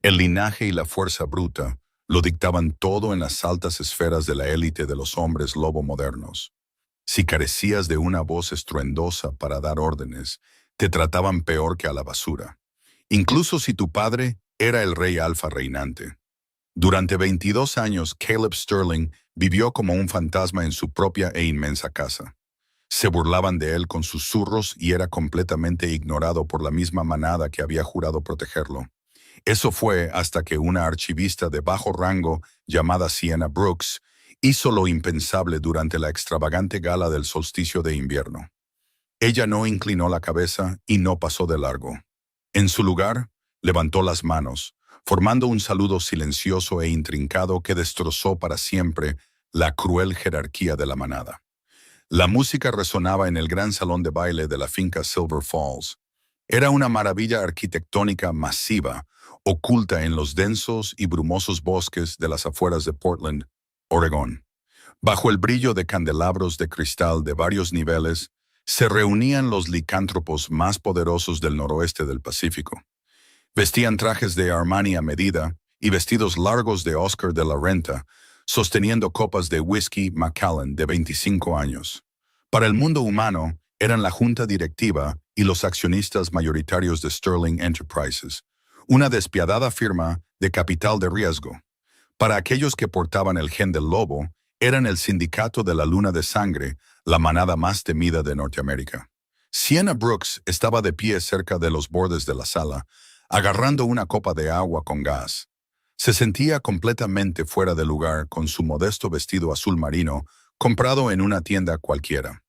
El linaje y la fuerza bruta lo dictaban todo en las altas esferas de la élite de los hombres lobo modernos. Si carecías de una voz estruendosa para dar órdenes, te trataban peor que a la basura, incluso si tu padre era el rey alfa reinante. Durante 22 años, Caleb Sterling vivió como un fantasma en su propia e inmensa casa. Se burlaban de él con susurros y era completamente ignorado por la misma manada que había jurado protegerlo. Eso fue hasta que una archivista de bajo rango llamada Sienna Brooks hizo lo impensable durante la extravagante gala del solsticio de invierno. Ella no inclinó la cabeza y no pasó de largo. En su lugar, levantó las manos, formando un saludo silencioso e intrincado que destrozó para siempre la cruel jerarquía de la manada. La música resonaba en el gran salón de baile de la finca Silver Falls. Era una maravilla arquitectónica masiva, oculta en los densos y brumosos bosques de las afueras de Portland, Oregón. Bajo el brillo de candelabros de cristal de varios niveles, se reunían los licántropos más poderosos del noroeste del Pacífico. Vestían trajes de Armani a medida y vestidos largos de Oscar de la Renta, sosteniendo copas de whisky Macallan de 25 años. Para el mundo humano, eran la junta directiva y los accionistas mayoritarios de Sterling Enterprises, una despiadada firma de capital de riesgo. Para aquellos que portaban el gen del lobo, eran el sindicato de la luna de sangre, la manada más temida de Norteamérica. Sienna Brooks estaba de pie cerca de los bordes de la sala, agarrando una copa de agua con gas. Se sentía completamente fuera de lugar con su modesto vestido azul marino, comprado en una tienda cualquiera.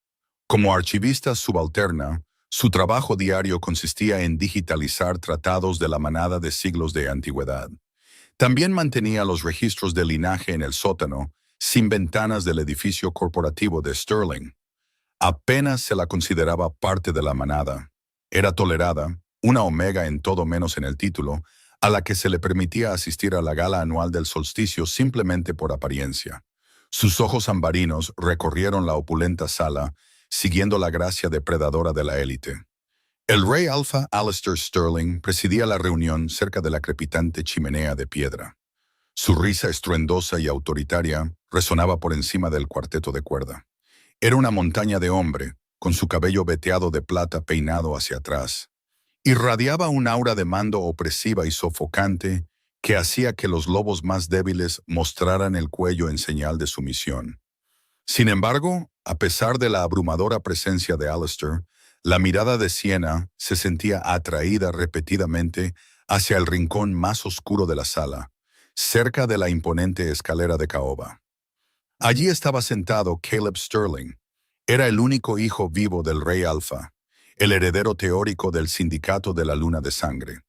Como archivista subalterna, su trabajo diario consistía en digitalizar tratados de la manada de siglos de antigüedad. También mantenía los registros de linaje en el sótano, sin ventanas del edificio corporativo de Sterling. Apenas se la consideraba parte de la manada. Era tolerada, una omega en todo menos en el título, a la que se le permitía asistir a la gala anual del solsticio simplemente por apariencia. Sus ojos ambarinos recorrieron la opulenta sala, siguiendo la gracia depredadora de la élite. El rey alfa Alistair Sterling presidía la reunión cerca de la crepitante chimenea de piedra. Su risa estruendosa y autoritaria resonaba por encima del cuarteto de cuerda. Era una montaña de hombre, con su cabello veteado de plata peinado hacia atrás. Irradiaba un aura de mando opresiva y sofocante que hacía que los lobos más débiles mostraran el cuello en señal de sumisión. Sin embargo, a pesar de la abrumadora presencia de Alistair, la mirada de Sienna se sentía atraída repetidamente hacia el rincón más oscuro de la sala, cerca de la imponente escalera de caoba. Allí estaba sentado Caleb Sterling. Era el único hijo vivo del rey alfa, el heredero teórico del sindicato de la luna de sangre.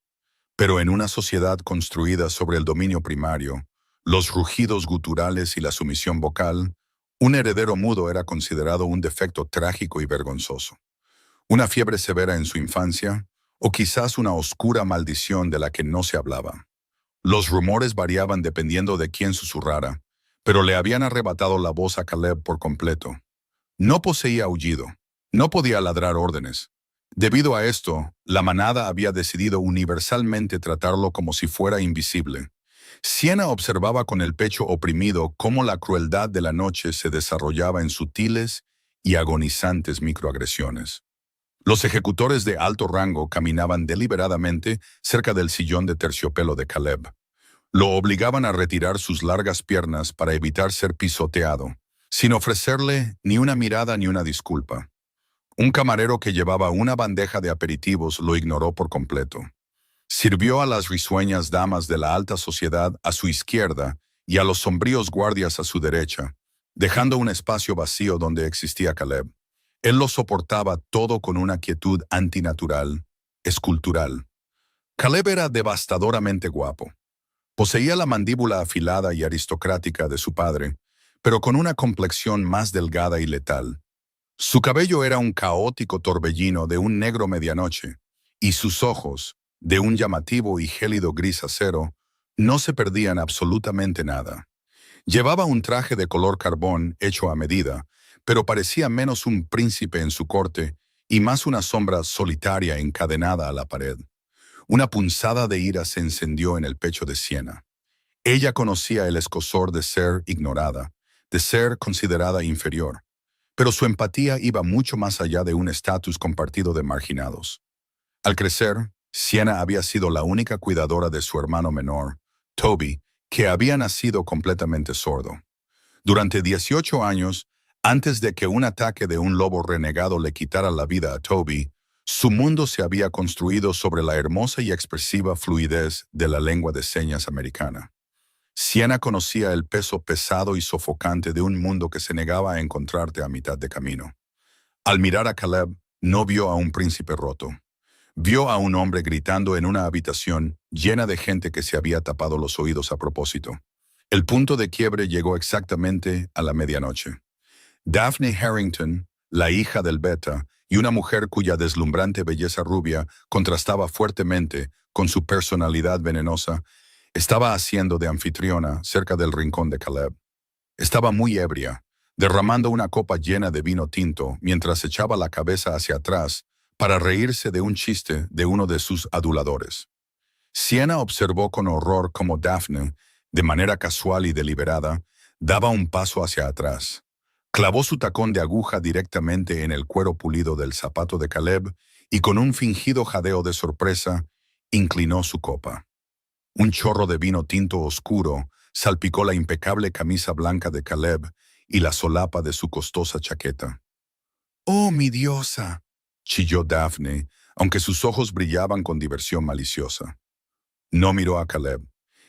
Pero en una sociedad construida sobre el dominio primario, los rugidos guturales y la sumisión vocal, un heredero mudo era considerado un defecto trágico y vergonzoso. Una fiebre severa en su infancia, o quizás una oscura maldición de la que no se hablaba. Los rumores variaban dependiendo de quién susurrara, pero le habían arrebatado la voz a Caleb por completo. No poseía aullido, no podía ladrar órdenes. Debido a esto, la manada había decidido universalmente tratarlo como si fuera invisible. Sienna observaba con el pecho oprimido cómo la crueldad de la noche se desarrollaba en sutiles y agonizantes microagresiones. Los ejecutores de alto rango caminaban deliberadamente cerca del sillón de terciopelo de Caleb. Lo obligaban a retirar sus largas piernas para evitar ser pisoteado, sin ofrecerle ni una mirada ni una disculpa. Un camarero que llevaba una bandeja de aperitivos lo ignoró por completo. Sirvió a las risueñas damas de la alta sociedad a su izquierda y a los sombríos guardias a su derecha, dejando un espacio vacío donde existía Caleb. Él lo soportaba todo con una quietud antinatural, escultural. Caleb era devastadoramente guapo. Poseía la mandíbula afilada y aristocrática de su padre, pero con una complexión más delgada y letal. Su cabello era un caótico torbellino de un negro medianoche, y sus ojos, de un llamativo y gélido gris acero, no se perdían absolutamente nada. Llevaba un traje de color carbón hecho a medida, pero parecía menos un príncipe en su corte y más una sombra solitaria encadenada a la pared. Una punzada de ira se encendió en el pecho de Sienna. Ella conocía el escozor de ser ignorada, de ser considerada inferior, pero su empatía iba mucho más allá de un estatus compartido de marginados. Al crecer, Sienna había sido la única cuidadora de su hermano menor, Toby, que había nacido completamente sordo. Durante 18 años, antes de que un ataque de un lobo renegado le quitara la vida a Toby, su mundo se había construido sobre la hermosa y expresiva fluidez de la lengua de señas americana. Sienna conocía el peso pesado y sofocante de un mundo que se negaba a encontrarte a mitad de camino. Al mirar a Caleb, no vio a un príncipe roto. Vio a un hombre gritando en una habitación llena de gente que se había tapado los oídos a propósito. El punto de quiebre llegó exactamente a la medianoche. Daphne Harrington, la hija del Beta, y una mujer cuya deslumbrante belleza rubia contrastaba fuertemente con su personalidad venenosa, estaba haciendo de anfitriona cerca del rincón de Caleb. Estaba muy ebria, derramando una copa llena de vino tinto mientras echaba la cabeza hacia atrás para reírse de un chiste de uno de sus aduladores. Sienna observó con horror cómo Daphne, de manera casual y deliberada, daba un paso hacia atrás. Clavó su tacón de aguja directamente en el cuero pulido del zapato de Caleb y con un fingido jadeo de sorpresa, inclinó su copa. Un chorro de vino tinto oscuro salpicó la impecable camisa blanca de Caleb y la solapa de su costosa chaqueta. «¡Oh, mi diosa!», chilló Daphne, aunque sus ojos brillaban con diversión maliciosa. No miró a Caleb.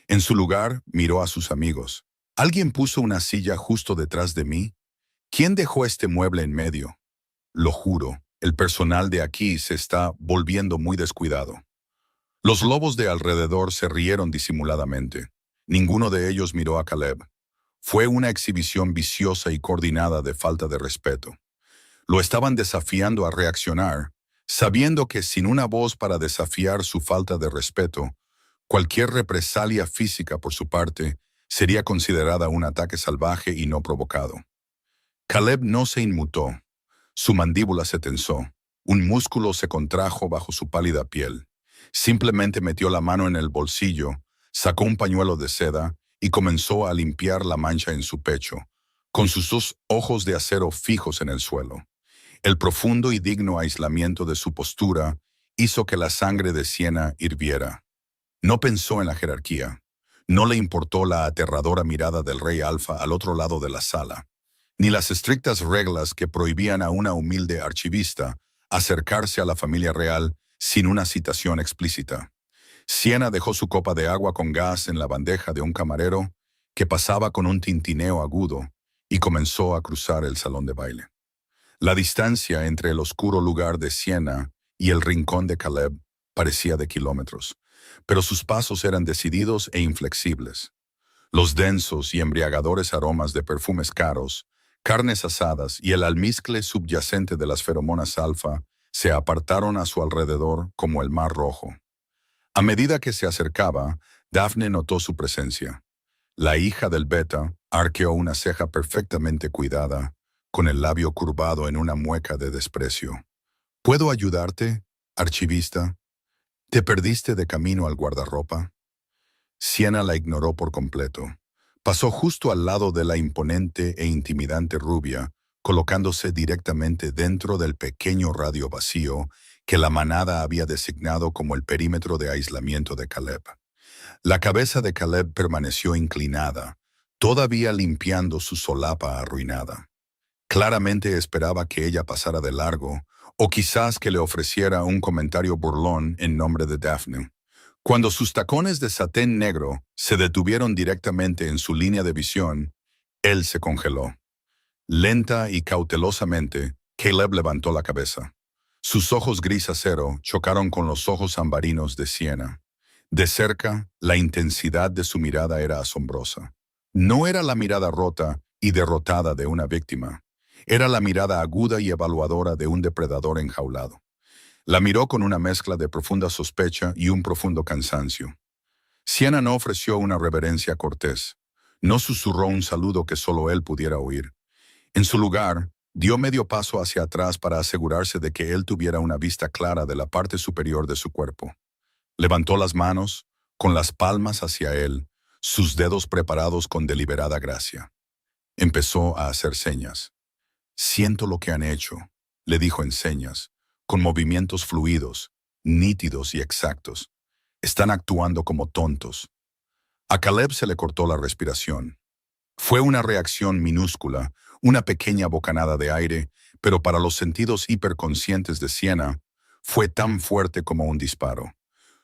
En su lugar, miró a sus amigos. ¿Alguien puso una silla justo detrás de mí? ¿Quién dejó este mueble en medio? Lo juro, el personal de aquí se está volviendo muy descuidado. Los lobos de alrededor se rieron disimuladamente. Ninguno de ellos miró a Caleb. Fue una exhibición viciosa y coordinada de falta de respeto. Lo estaban desafiando a reaccionar, sabiendo que sin una voz para desafiar su falta de respeto, cualquier represalia física por su parte sería considerada un ataque salvaje y no provocado. Caleb no se inmutó. Su mandíbula se tensó. Un músculo se contrajo bajo su pálida piel. Simplemente metió la mano en el bolsillo, sacó un pañuelo de seda y comenzó a limpiar la mancha en su pecho, con sus dos ojos de acero fijos en el suelo. El profundo y digno aislamiento de su postura hizo que la sangre de Sienna hirviera. No pensó en la jerarquía. No le importó la aterradora mirada del rey Alfa al otro lado de la sala, ni las estrictas reglas que prohibían a una humilde archivista acercarse a la familia real sin una citación explícita. Sienna dejó su copa de agua con gas en la bandeja de un camarero que pasaba con un tintineo agudo y comenzó a cruzar el salón de baile. La distancia entre el oscuro lugar de Sienna y el rincón de Caleb parecía de kilómetros, pero sus pasos eran decididos e inflexibles. Los densos y embriagadores aromas de perfumes caros, carnes asadas y el almizcle subyacente de las feromonas alfa se apartaron a su alrededor como el mar rojo. A medida que se acercaba, Daphne notó su presencia. La hija del Beta arqueó una ceja perfectamente cuidada, con el labio curvado en una mueca de desprecio. ¿Puedo ayudarte, archivista? ¿Te perdiste de camino al guardarropa? Sienna la ignoró por completo. Pasó justo al lado de la imponente e intimidante rubia, colocándose directamente dentro del pequeño radio vacío que la manada había designado como el perímetro de aislamiento de Caleb. La cabeza de Caleb permaneció inclinada, todavía limpiando su solapa arruinada. Claramente esperaba que ella pasara de largo, o quizás que le ofreciera un comentario burlón en nombre de Daphne. Cuando sus tacones de satén negro se detuvieron directamente en su línea de visión, él se congeló. Lenta y cautelosamente, Caleb levantó la cabeza. Sus ojos gris acero chocaron con los ojos ambarinos de Sienna. De cerca, la intensidad de su mirada era asombrosa. No era la mirada rota y derrotada de una víctima. Era la mirada aguda y evaluadora de un depredador enjaulado. La miró con una mezcla de profunda sospecha y un profundo cansancio. Sienna no ofreció una reverencia cortés. No susurró un saludo que solo él pudiera oír. En su lugar, dio medio paso hacia atrás para asegurarse de que él tuviera una vista clara de la parte superior de su cuerpo. Levantó las manos, con las palmas hacia él, sus dedos preparados con deliberada gracia. Empezó a hacer señas. «Siento lo que han hecho», le dijo en señas, con movimientos fluidos, nítidos y exactos. «Están actuando como tontos». A Caleb se le cortó la respiración. Fue una reacción minúscula, una pequeña bocanada de aire, pero para los sentidos hiperconscientes de Sienna, fue tan fuerte como un disparo.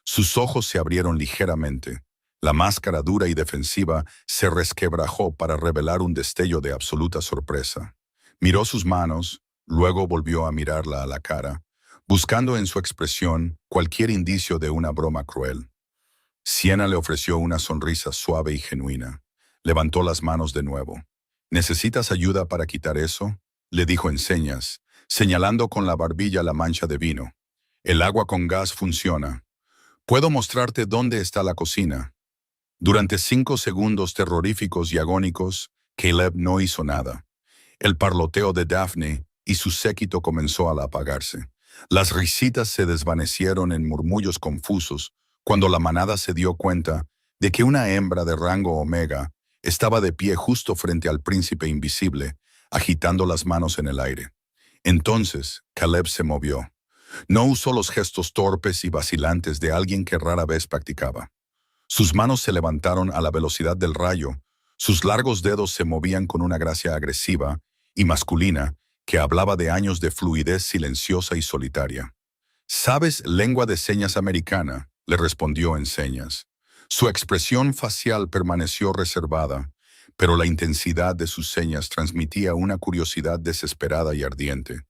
Sus ojos se abrieron ligeramente. La máscara dura y defensiva se resquebrajó para revelar un destello de absoluta sorpresa. Miró sus manos, luego volvió a mirarla a la cara, buscando en su expresión cualquier indicio de una broma cruel. Sienna le ofreció una sonrisa suave y genuina. Levantó las manos de nuevo. «¿Necesitas ayuda para quitar eso?», le dijo en señas, señalando con la barbilla la mancha de vino. «El agua con gas funciona. Puedo mostrarte dónde está la cocina». Durante 5 segundos terroríficos y agónicos, Caleb no hizo nada. El parloteo de Daphne y su séquito comenzó a apagarse. Las risitas se desvanecieron en murmullos confusos cuando la manada se dio cuenta de que una hembra de rango omega estaba de pie justo frente al príncipe invisible, agitando las manos en el aire. Entonces, Caleb se movió. No usó los gestos torpes y vacilantes de alguien que rara vez practicaba. Sus manos se levantaron a la velocidad del rayo, sus largos dedos se movían con una gracia agresiva y masculina que hablaba de años de fluidez silenciosa y solitaria. «¿Sabes lengua de señas americana?», le respondió en señas. Su expresión facial permaneció reservada, pero la intensidad de sus señas transmitía una curiosidad desesperada y ardiente.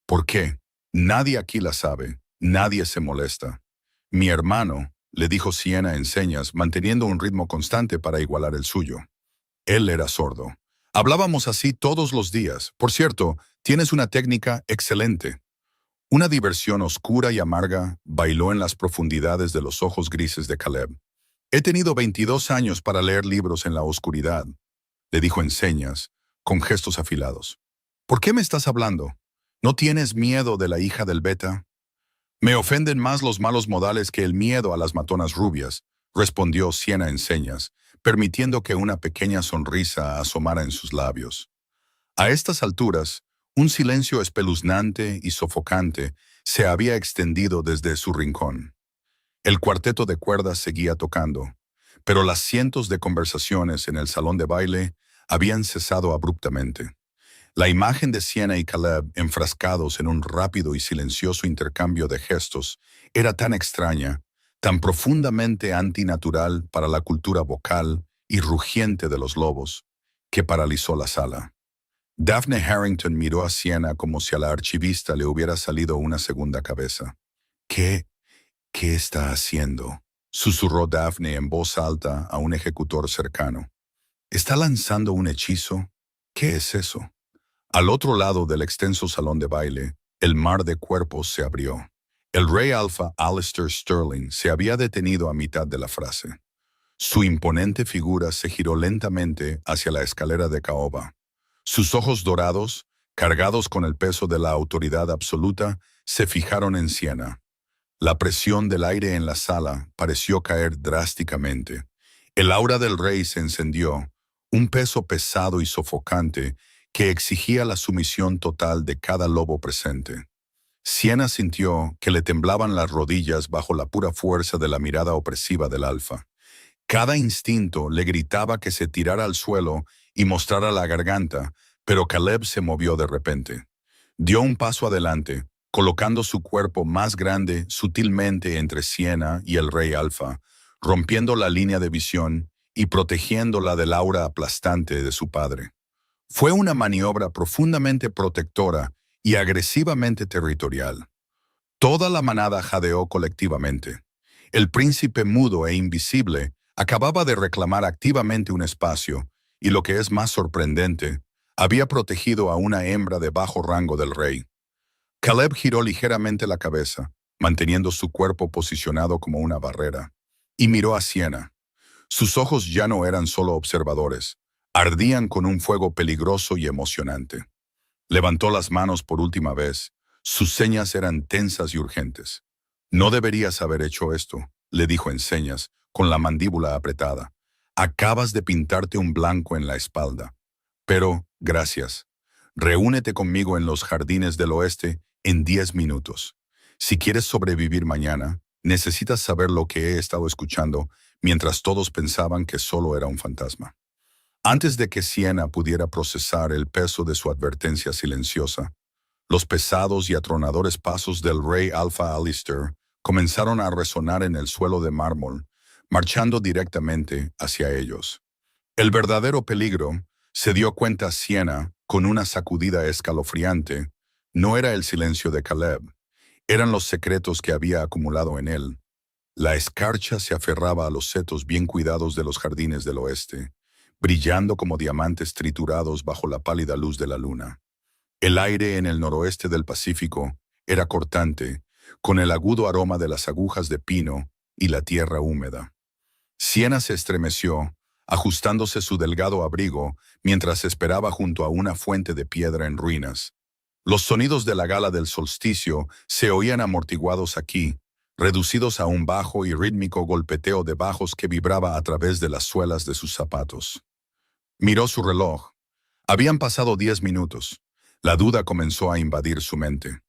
«¿Por qué? Nadie aquí la sabe, nadie se molesta». «Mi hermano», le dijo Sienna en señas, manteniendo un ritmo constante para igualar el suyo. Él era sordo. «Hablábamos así todos los días. Por cierto, tienes una técnica excelente». Una diversión oscura y amarga bailó en las profundidades de los ojos grises de Caleb. «He tenido 22 años para leer libros en la oscuridad», le dijo en señas, con gestos afilados. «¿Por qué me estás hablando? ¿No tienes miedo de la hija del Beta?» «Me ofenden más los malos modales que el miedo a las matonas rubias», respondió Sienna en señas, permitiendo que una pequeña sonrisa asomara en sus labios. A estas alturas, un silencio espeluznante y sofocante se había extendido desde su rincón. El cuarteto de cuerdas seguía tocando, pero las cientos de conversaciones en el salón de baile habían cesado abruptamente. La imagen de Sienna y Caleb enfrascados en un rápido y silencioso intercambio de gestos era tan extraña, tan profundamente antinatural para la cultura vocal y rugiente de los lobos, que paralizó la sala. Daphne Harrington miró a Sienna como si a la archivista le hubiera salido una segunda cabeza. «¿Qué está haciendo?», susurró Daphne en voz alta a un ejecutor cercano. «¿Está lanzando un hechizo? ¿Qué es eso?». Al otro lado del extenso salón de baile, el mar de cuerpos se abrió. El rey alfa Alistair Sterling se había detenido a mitad de la frase. Su imponente figura se giró lentamente hacia la escalera de caoba. Sus ojos dorados, cargados con el peso de la autoridad absoluta, se fijaron en Sienna. La presión del aire en la sala pareció caer drásticamente. El aura del rey se encendió, un peso pesado y sofocante que exigía la sumisión total de cada lobo presente. Sienna sintió que le temblaban las rodillas bajo la pura fuerza de la mirada opresiva del alfa. Cada instinto le gritaba que se tirara al suelo y mostrara la garganta, pero Caleb se movió de repente. Dio un paso adelante, colocando su cuerpo más grande sutilmente entre Sienna y el rey alfa, rompiendo la línea de visión y protegiéndola del aura aplastante de su padre. Fue una maniobra profundamente protectora y agresivamente territorial. Toda la manada jadeó colectivamente. El príncipe mudo e invisible acababa de reclamar activamente un espacio y, lo que es más sorprendente, había protegido a una hembra de bajo rango del rey. Caleb giró ligeramente la cabeza, manteniendo su cuerpo posicionado como una barrera, y miró a Sienna. Sus ojos ya no eran solo observadores, ardían con un fuego peligroso y emocionante. Levantó las manos por última vez, sus señas eran tensas y urgentes. «No deberías haber hecho esto», le dijo en señas, con la mandíbula apretada. Acabas de pintarte un blanco en la espalda. Pero, gracias. Reúnete conmigo en los jardines del oeste en 10 minutos. Si quieres sobrevivir mañana, necesitas saber lo que he estado escuchando mientras todos pensaban que solo era un fantasma. Antes de que Siena pudiera procesar el peso de su advertencia silenciosa, los pesados y atronadores pasos del rey Alpha Alistair comenzaron a resonar en el suelo de mármol, marchando directamente hacia ellos. El verdadero peligro, se dio cuenta Siena con una sacudida escalofriante, no era el silencio de Caleb, eran los secretos que había acumulado en él. La escarcha se aferraba a los setos bien cuidados de los jardines del oeste, brillando como diamantes triturados bajo la pálida luz de la luna. El aire en el noroeste del Pacífico era cortante, con el agudo aroma de las agujas de pino y la tierra húmeda. Siena se estremeció, ajustándose su delgado abrigo mientras esperaba junto a una fuente de piedra en ruinas. Los sonidos de la gala del solsticio se oían amortiguados aquí, reducidos a un bajo y rítmico golpeteo de bajos que vibraba a través de las suelas de sus zapatos. Miró su reloj. Habían pasado 10 minutos. La duda comenzó a invadir su mente.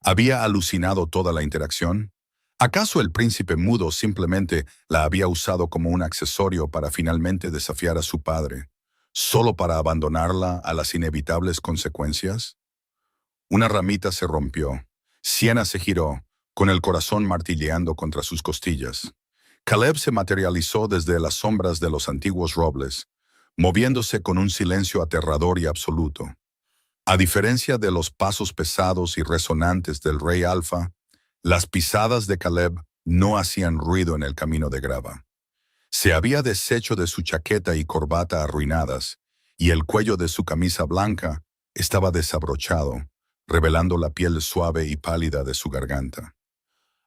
¿Había alucinado toda la interacción? ¿Acaso el príncipe mudo simplemente la había usado como un accesorio para finalmente desafiar a su padre, solo para abandonarla a las inevitables consecuencias? Una ramita se rompió. Siena se giró, con el corazón martilleando contra sus costillas. Caleb se materializó desde las sombras de los antiguos robles, moviéndose con un silencio aterrador y absoluto. A diferencia de los pasos pesados y resonantes del rey Alfa, las pisadas de Caleb no hacían ruido en el camino de grava. Se había deshecho de su chaqueta y corbata arruinadas, y el cuello de su camisa blanca estaba desabrochado, revelando la piel suave y pálida de su garganta.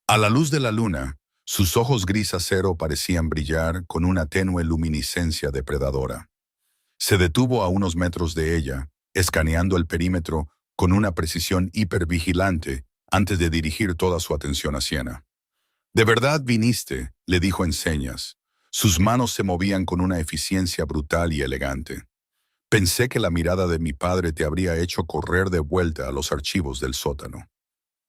A la luz de la luna, sus ojos gris acero parecían brillar con una tenue luminiscencia depredadora. Se detuvo a unos metros de ella, escaneando el perímetro con una precisión hipervigilante antes de dirigir toda su atención a Siena. «¿De verdad viniste?», le dijo en señas. Sus manos se movían con una eficiencia brutal y elegante. «Pensé que la mirada de mi padre te habría hecho correr de vuelta a los archivos del sótano».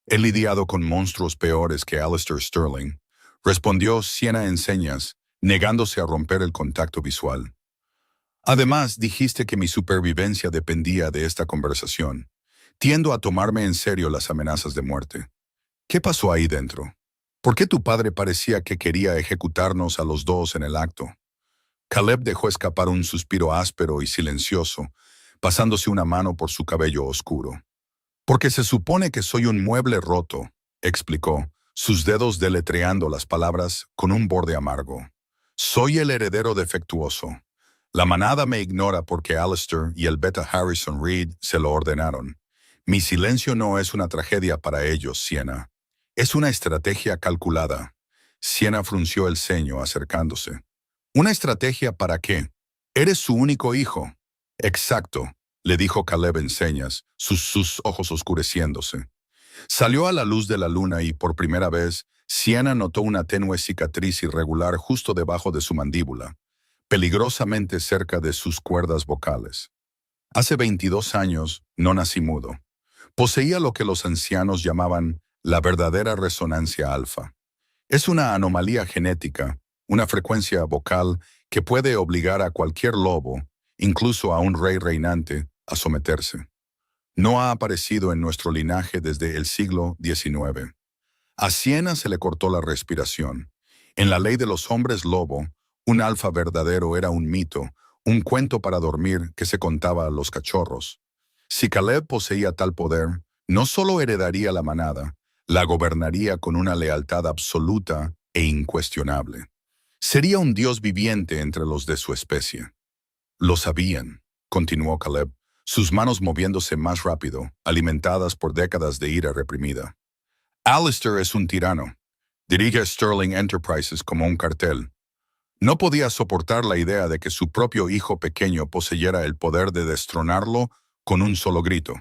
«He lidiado con monstruos peores que Alistair Sterling», respondió Siena en señas, negándose a romper el contacto visual. «Además, dijiste que mi supervivencia dependía de esta conversación. Tiendo a tomarme en serio las amenazas de muerte. ¿Qué pasó ahí dentro? ¿Por qué tu padre parecía que quería ejecutarnos a los dos en el acto?» Caleb dejó escapar un suspiro áspero y silencioso, pasándose una mano por su cabello oscuro. «Porque se supone que soy un mueble roto», explicó, sus dedos deletreando las palabras con un borde amargo. «Soy el heredero defectuoso. La manada me ignora porque Alistair y el beta Harrison Reed se lo ordenaron. Mi silencio no es una tragedia para ellos, Siena. Es una estrategia calculada». Siena frunció el ceño acercándose. «¿Una estrategia para qué? Eres su único hijo». «Exacto», le dijo Caleb en señas, sus ojos oscureciéndose. Salió a la luz de la luna y, por primera vez, Siena notó una tenue cicatriz irregular justo debajo de su mandíbula, peligrosamente cerca de sus cuerdas vocales. Hace 22 años no nací mudo. Poseía lo que los ancianos llamaban la verdadera resonancia alfa. Es una anomalía genética, una frecuencia vocal que puede obligar a cualquier lobo, incluso a un rey reinante, a someterse. No ha aparecido en nuestro linaje desde el siglo XIX. A Siena se le cortó la respiración. En la ley de los hombres lobo, un alfa verdadero era un mito, un cuento para dormir que se contaba a los cachorros. Si Caleb poseía tal poder, no solo heredaría la manada, la gobernaría con una lealtad absoluta e incuestionable. Sería un dios viviente entre los de su especie. «Lo sabían», continuó Caleb, sus manos moviéndose más rápido, alimentadas por décadas de ira reprimida. «Alistair es un tirano. Dirige Sterling Enterprises como un cartel. No podía soportar la idea de que su propio hijo pequeño poseyera el poder de destronarlo con un solo grito.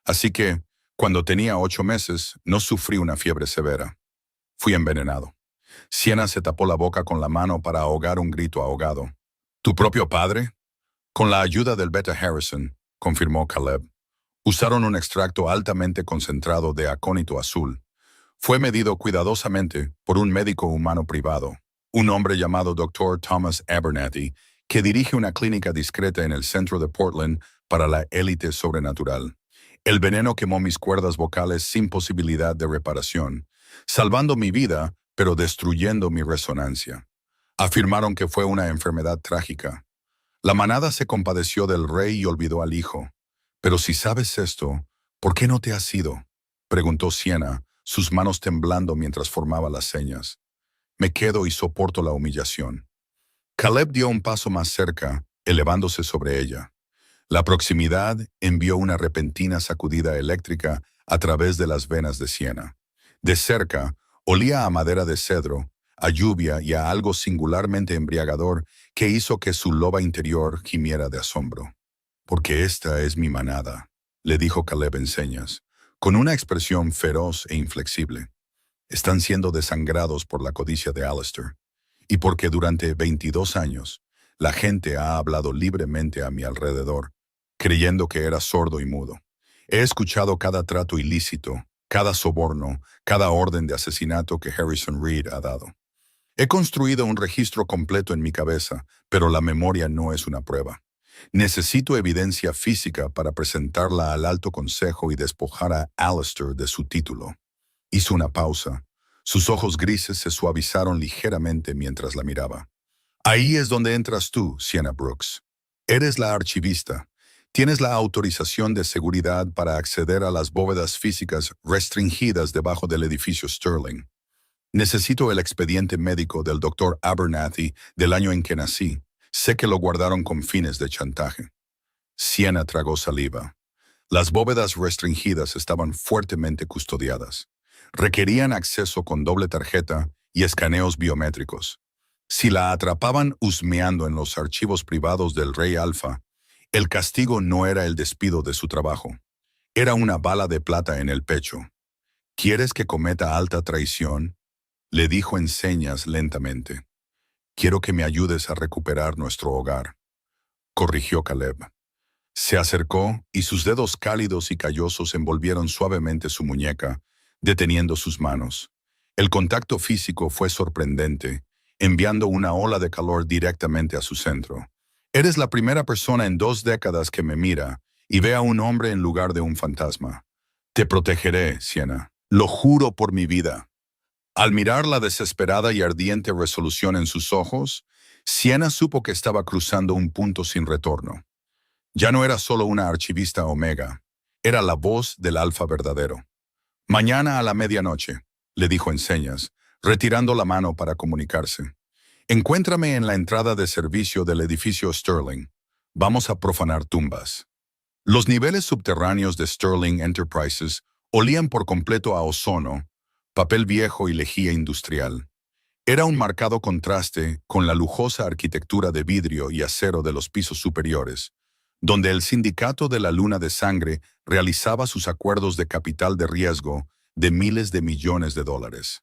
Así que, cuando tenía 8 meses, no sufrí una fiebre severa. Fui envenenado. Sienna se tapó la boca con la mano para ahogar un grito ahogado. ¿Tu propio padre? Con la ayuda del Beta Harrison, confirmó Caleb. Usaron un extracto altamente concentrado de acónito azul. Fue medido cuidadosamente por un médico humano privado, un hombre llamado Dr. Thomas Abernathy, que dirige una clínica discreta en el centro de Portland para la élite sobrenatural. El veneno quemó mis cuerdas vocales sin posibilidad de reparación, salvando mi vida, pero destruyendo mi resonancia. Afirmaron que fue una enfermedad trágica. La manada se compadeció del rey y olvidó al hijo. Pero si sabes esto, ¿por qué no te has ido? Preguntó Sienna, sus manos temblando mientras formaba las señas. Me quedo y soporto la humillación. Caleb dio un paso más cerca, elevándose sobre ella. La proximidad envió una repentina sacudida eléctrica a través de las venas de Sienna. De cerca, olía a madera de cedro, a lluvia y a algo singularmente embriagador que hizo que su loba interior gimiera de asombro. «Porque esta es mi manada», le dijo Caleb en señas, con una expresión feroz e inflexible. «Están siendo desangrados por la codicia de Alistair, y porque durante 22 años la gente ha hablado libremente a mi alrededor, creyendo que era sordo y mudo. He escuchado cada trato ilícito, cada soborno, cada orden de asesinato que Harrison Reed ha dado. He construido un registro completo en mi cabeza, pero la memoria no es una prueba. Necesito evidencia física para presentarla al Alto Consejo y despojar a Alistair de su título». Hizo una pausa. Sus ojos grises se suavizaron ligeramente mientras la miraba. «Ahí es donde entras tú, Sienna Brooks. Eres la archivista. Tienes la autorización de seguridad para acceder a las bóvedas físicas restringidas debajo del edificio Sterling. Necesito el expediente médico del Dr. Abernathy del año en que nací. Sé que lo guardaron con fines de chantaje». Sienna tragó saliva. Las bóvedas restringidas estaban fuertemente custodiadas. Requerían acceso con doble tarjeta y escaneos biométricos. Si la atrapaban husmeando en los archivos privados del Rey Alfa, el castigo no era el despido de su trabajo. Era una bala de plata en el pecho. «¿Quieres que cometa alta traición?», le dijo en señas lentamente. «Quiero que me ayudes a recuperar nuestro hogar», corrigió Caleb. Se acercó y sus dedos cálidos y callosos envolvieron suavemente su muñeca, deteniendo sus manos. El contacto físico fue sorprendente, enviando una ola de calor directamente a su centro. «Eres la primera persona en 2 décadas que me mira y ve a un hombre en lugar de un fantasma. Te protegeré, Sienna. Lo juro por mi vida». Al mirar la desesperada y ardiente resolución en sus ojos, Sienna supo que estaba cruzando un punto sin retorno. Ya no era solo una archivista Omega, era la voz del Alfa verdadero. «Mañana a la medianoche», le dijo en señas, retirando la mano para comunicarse. «Encuéntrame en la entrada de servicio del edificio Sterling. Vamos a profanar tumbas». Los niveles subterráneos de Sterling Enterprises olían por completo a ozono, papel viejo y lejía industrial. Era un marcado contraste con la lujosa arquitectura de vidrio y acero de los pisos superiores, donde el sindicato de la Luna de Sangre realizaba sus acuerdos de capital de riesgo de miles de millones de dólares.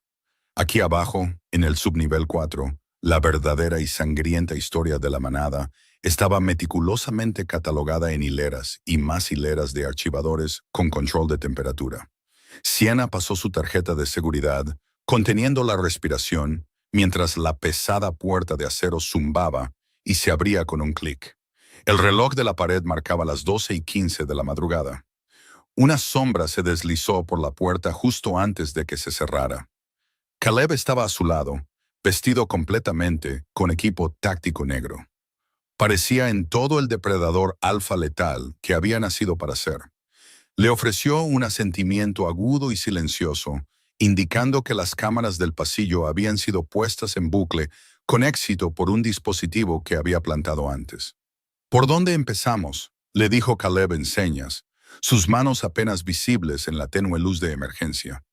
Aquí abajo, en el subnivel 4, la verdadera y sangrienta historia de la manada estaba meticulosamente catalogada en hileras y más hileras de archivadores con control de temperatura. Sienna pasó su tarjeta de seguridad, conteniendo la respiración, mientras la pesada puerta de acero zumbaba y se abría con un clic. El reloj de la pared marcaba las 12:15 de la madrugada. Una sombra se deslizó por la puerta justo antes de que se cerrara. Caleb estaba a su lado, vestido completamente con equipo táctico negro. Parecía en todo el depredador alfa letal que había nacido para ser. Le ofreció un asentimiento agudo y silencioso, indicando que las cámaras del pasillo habían sido puestas en bucle con éxito por un dispositivo que había plantado antes. «¿Por dónde empezamos?», le dijo Caleb en señas, sus manos apenas visibles en la tenue luz de emergencia.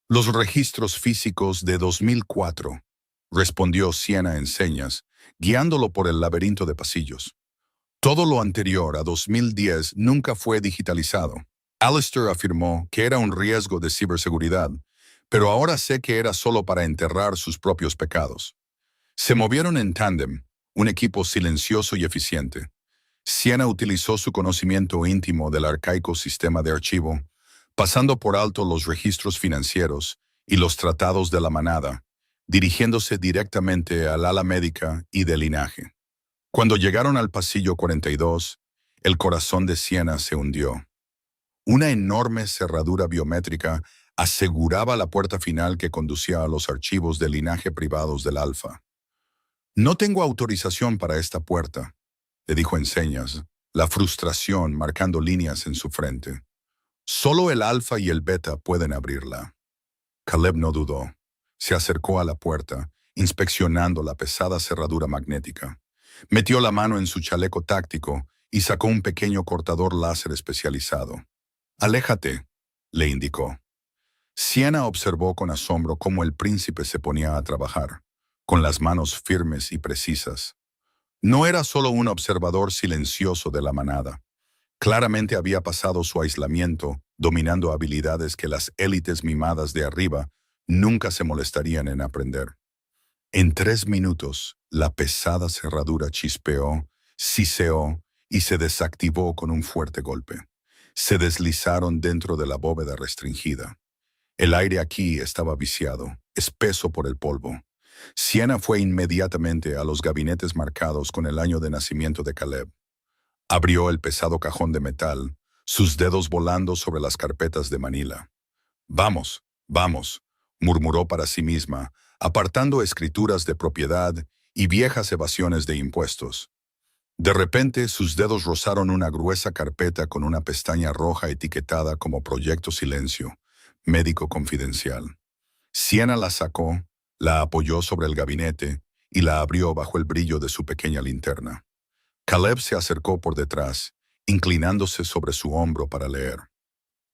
«Los registros físicos de 2004», respondió Sienna en señas, guiándolo por el laberinto de pasillos. «Todo lo anterior a 2010 nunca fue digitalizado». Alistair afirmó que era un riesgo de ciberseguridad, pero ahora sé que era solo para enterrar sus propios pecados. Se movieron en tándem, un equipo silencioso y eficiente. Siena utilizó su conocimiento íntimo del arcaico sistema de archivo, pasando por alto los registros financieros y los tratados de la manada, dirigiéndose directamente al ala médica y de linaje. Cuando llegaron al pasillo 42, el corazón de Siena se hundió. Una enorme cerradura biométrica aseguraba la puerta final que conducía a los archivos de linaje privados del Alfa. «No tengo autorización para esta puerta», le dijo en señas, la frustración marcando líneas en su frente. «Solo el Alfa y el Beta pueden abrirla». Caleb no dudó. Se acercó a la puerta, inspeccionando la pesada cerradura magnética. Metió la mano en su chaleco táctico y sacó un pequeño cortador láser especializado. «Aléjate», le indicó. Siena observó con asombro cómo el príncipe se ponía a trabajar, con las manos firmes y precisas. No era solo un observador silencioso de la manada. Claramente había pasado su aislamiento, dominando habilidades que las élites mimadas de arriba nunca se molestarían en aprender. En 3 minutos, la pesada cerradura chispeó, siseó y se desactivó con un fuerte golpe. Se deslizaron dentro de la bóveda restringida. El aire aquí estaba viciado, espeso por el polvo. Siena fue inmediatamente a los gabinetes marcados con el año de nacimiento de Caleb. Abrió el pesado cajón de metal, sus dedos volando sobre las carpetas de Manila. «Vamos, vamos», murmuró para sí misma, apartando escrituras de propiedad y viejas evasiones de impuestos. De repente, sus dedos rozaron una gruesa carpeta con una pestaña roja etiquetada como Proyecto Silencio, Médico Confidencial. Siena la sacó, la apoyó sobre el gabinete y la abrió bajo el brillo de su pequeña linterna. Caleb se acercó por detrás, inclinándose sobre su hombro para leer.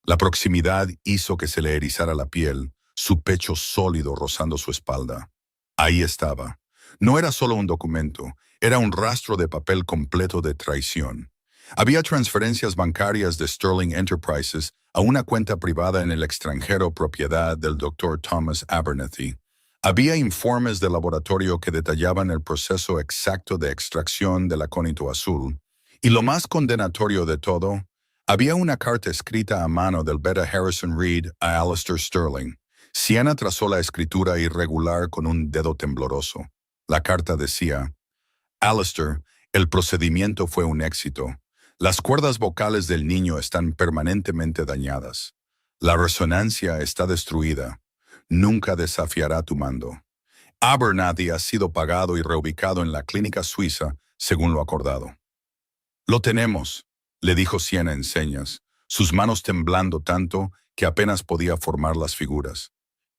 La proximidad hizo que se le erizara la piel, su pecho sólido rozando su espalda. Ahí estaba. No era solo un documento, era un rastro de papel completo de traición. Había transferencias bancarias de Sterling Enterprises a una cuenta privada en el extranjero propiedad del Dr. Thomas Abernethy. Había informes de laboratorio que detallaban el proceso exacto de extracción del acónito azul. Y lo más condenatorio de todo, había una carta escrita a mano del Beta Harrison Reed a Alistair Sterling. Siena trazó la escritura irregular con un dedo tembloroso. La carta decía: «Alistair, el procedimiento fue un éxito. Las cuerdas vocales del niño están permanentemente dañadas. La resonancia está destruida. Nunca desafiará tu mando. Abernathy ha sido pagado y reubicado en la clínica suiza, según lo acordado». «Lo tenemos», le dijo Siena en señas, sus manos temblando tanto que apenas podía formar las figuras.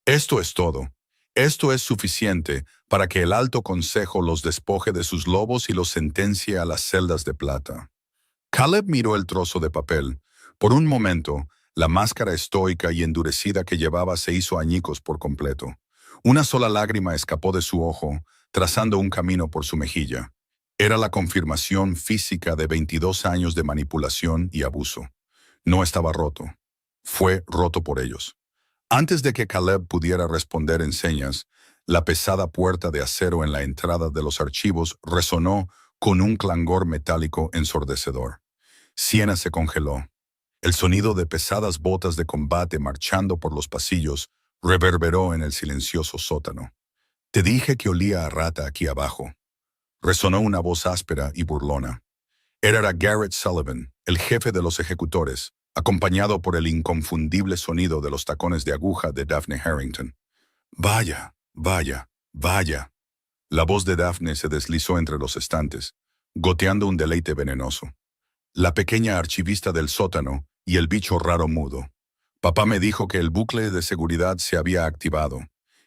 «Esto es todo. Esto es suficiente para que el Alto Consejo los despoje de sus lobos y los sentencie a las celdas de plata». Caleb miró el trozo de papel. Por un momento, la máscara estoica y endurecida que llevaba se hizo añicos por completo. Una sola lágrima escapó de su ojo, trazando un camino por su mejilla. Era la confirmación física de 22 años de manipulación y abuso. No estaba roto. Fue roto por ellos. Antes de que Caleb pudiera responder en señas, la pesada puerta de acero en la entrada de los archivos resonó con un clangor metálico ensordecedor. Siena se congeló. El sonido de pesadas botas de combate marchando por los pasillos reverberó en el silencioso sótano. «Te dije que olía a rata aquí abajo», resonó una voz áspera y burlona. Era Garrett Sullivan, el jefe de los ejecutores, acompañado por el inconfundible sonido de los tacones de aguja de Daphne Harrington. «Vaya, vaya, vaya». La voz de Daphne se deslizó entre los estantes, goteando un deleite venenoso. «La pequeña archivista del sótano y el bicho raro mudo. Papá me dijo que el bucle de seguridad se había activado.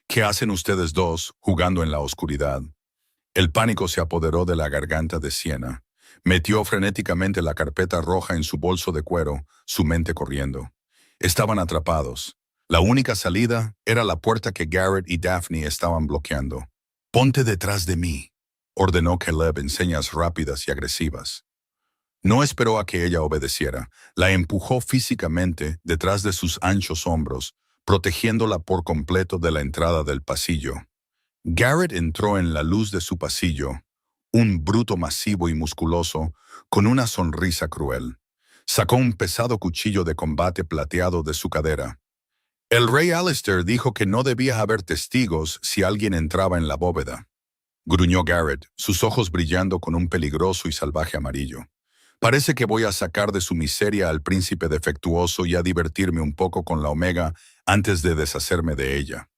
¿Qué hacen ustedes dos jugando en la oscuridad?» El pánico se apoderó de la garganta de Siena. Metió frenéticamente la carpeta roja en su bolso de cuero, su mente corriendo. Estaban atrapados. La única salida era la puerta que Garrett y Daphne estaban bloqueando. «Ponte detrás de mí», ordenó Caleb en señas rápidas y agresivas. No esperó a que ella obedeciera. La empujó físicamente detrás de sus anchos hombros, protegiéndola por completo de la entrada del pasillo. Garrett entró en la luz de su pasillo, un bruto masivo y musculoso, con una sonrisa cruel. Sacó un pesado cuchillo de combate plateado de su cadera. El rey Alistair dijo que no debía haber testigos si alguien entraba en la bóveda. Gruñó Garrett, sus ojos brillando con un peligroso y salvaje amarillo. Parece que voy a sacar de su miseria al príncipe defectuoso y a divertirme un poco con la Omega antes de deshacerme de ella.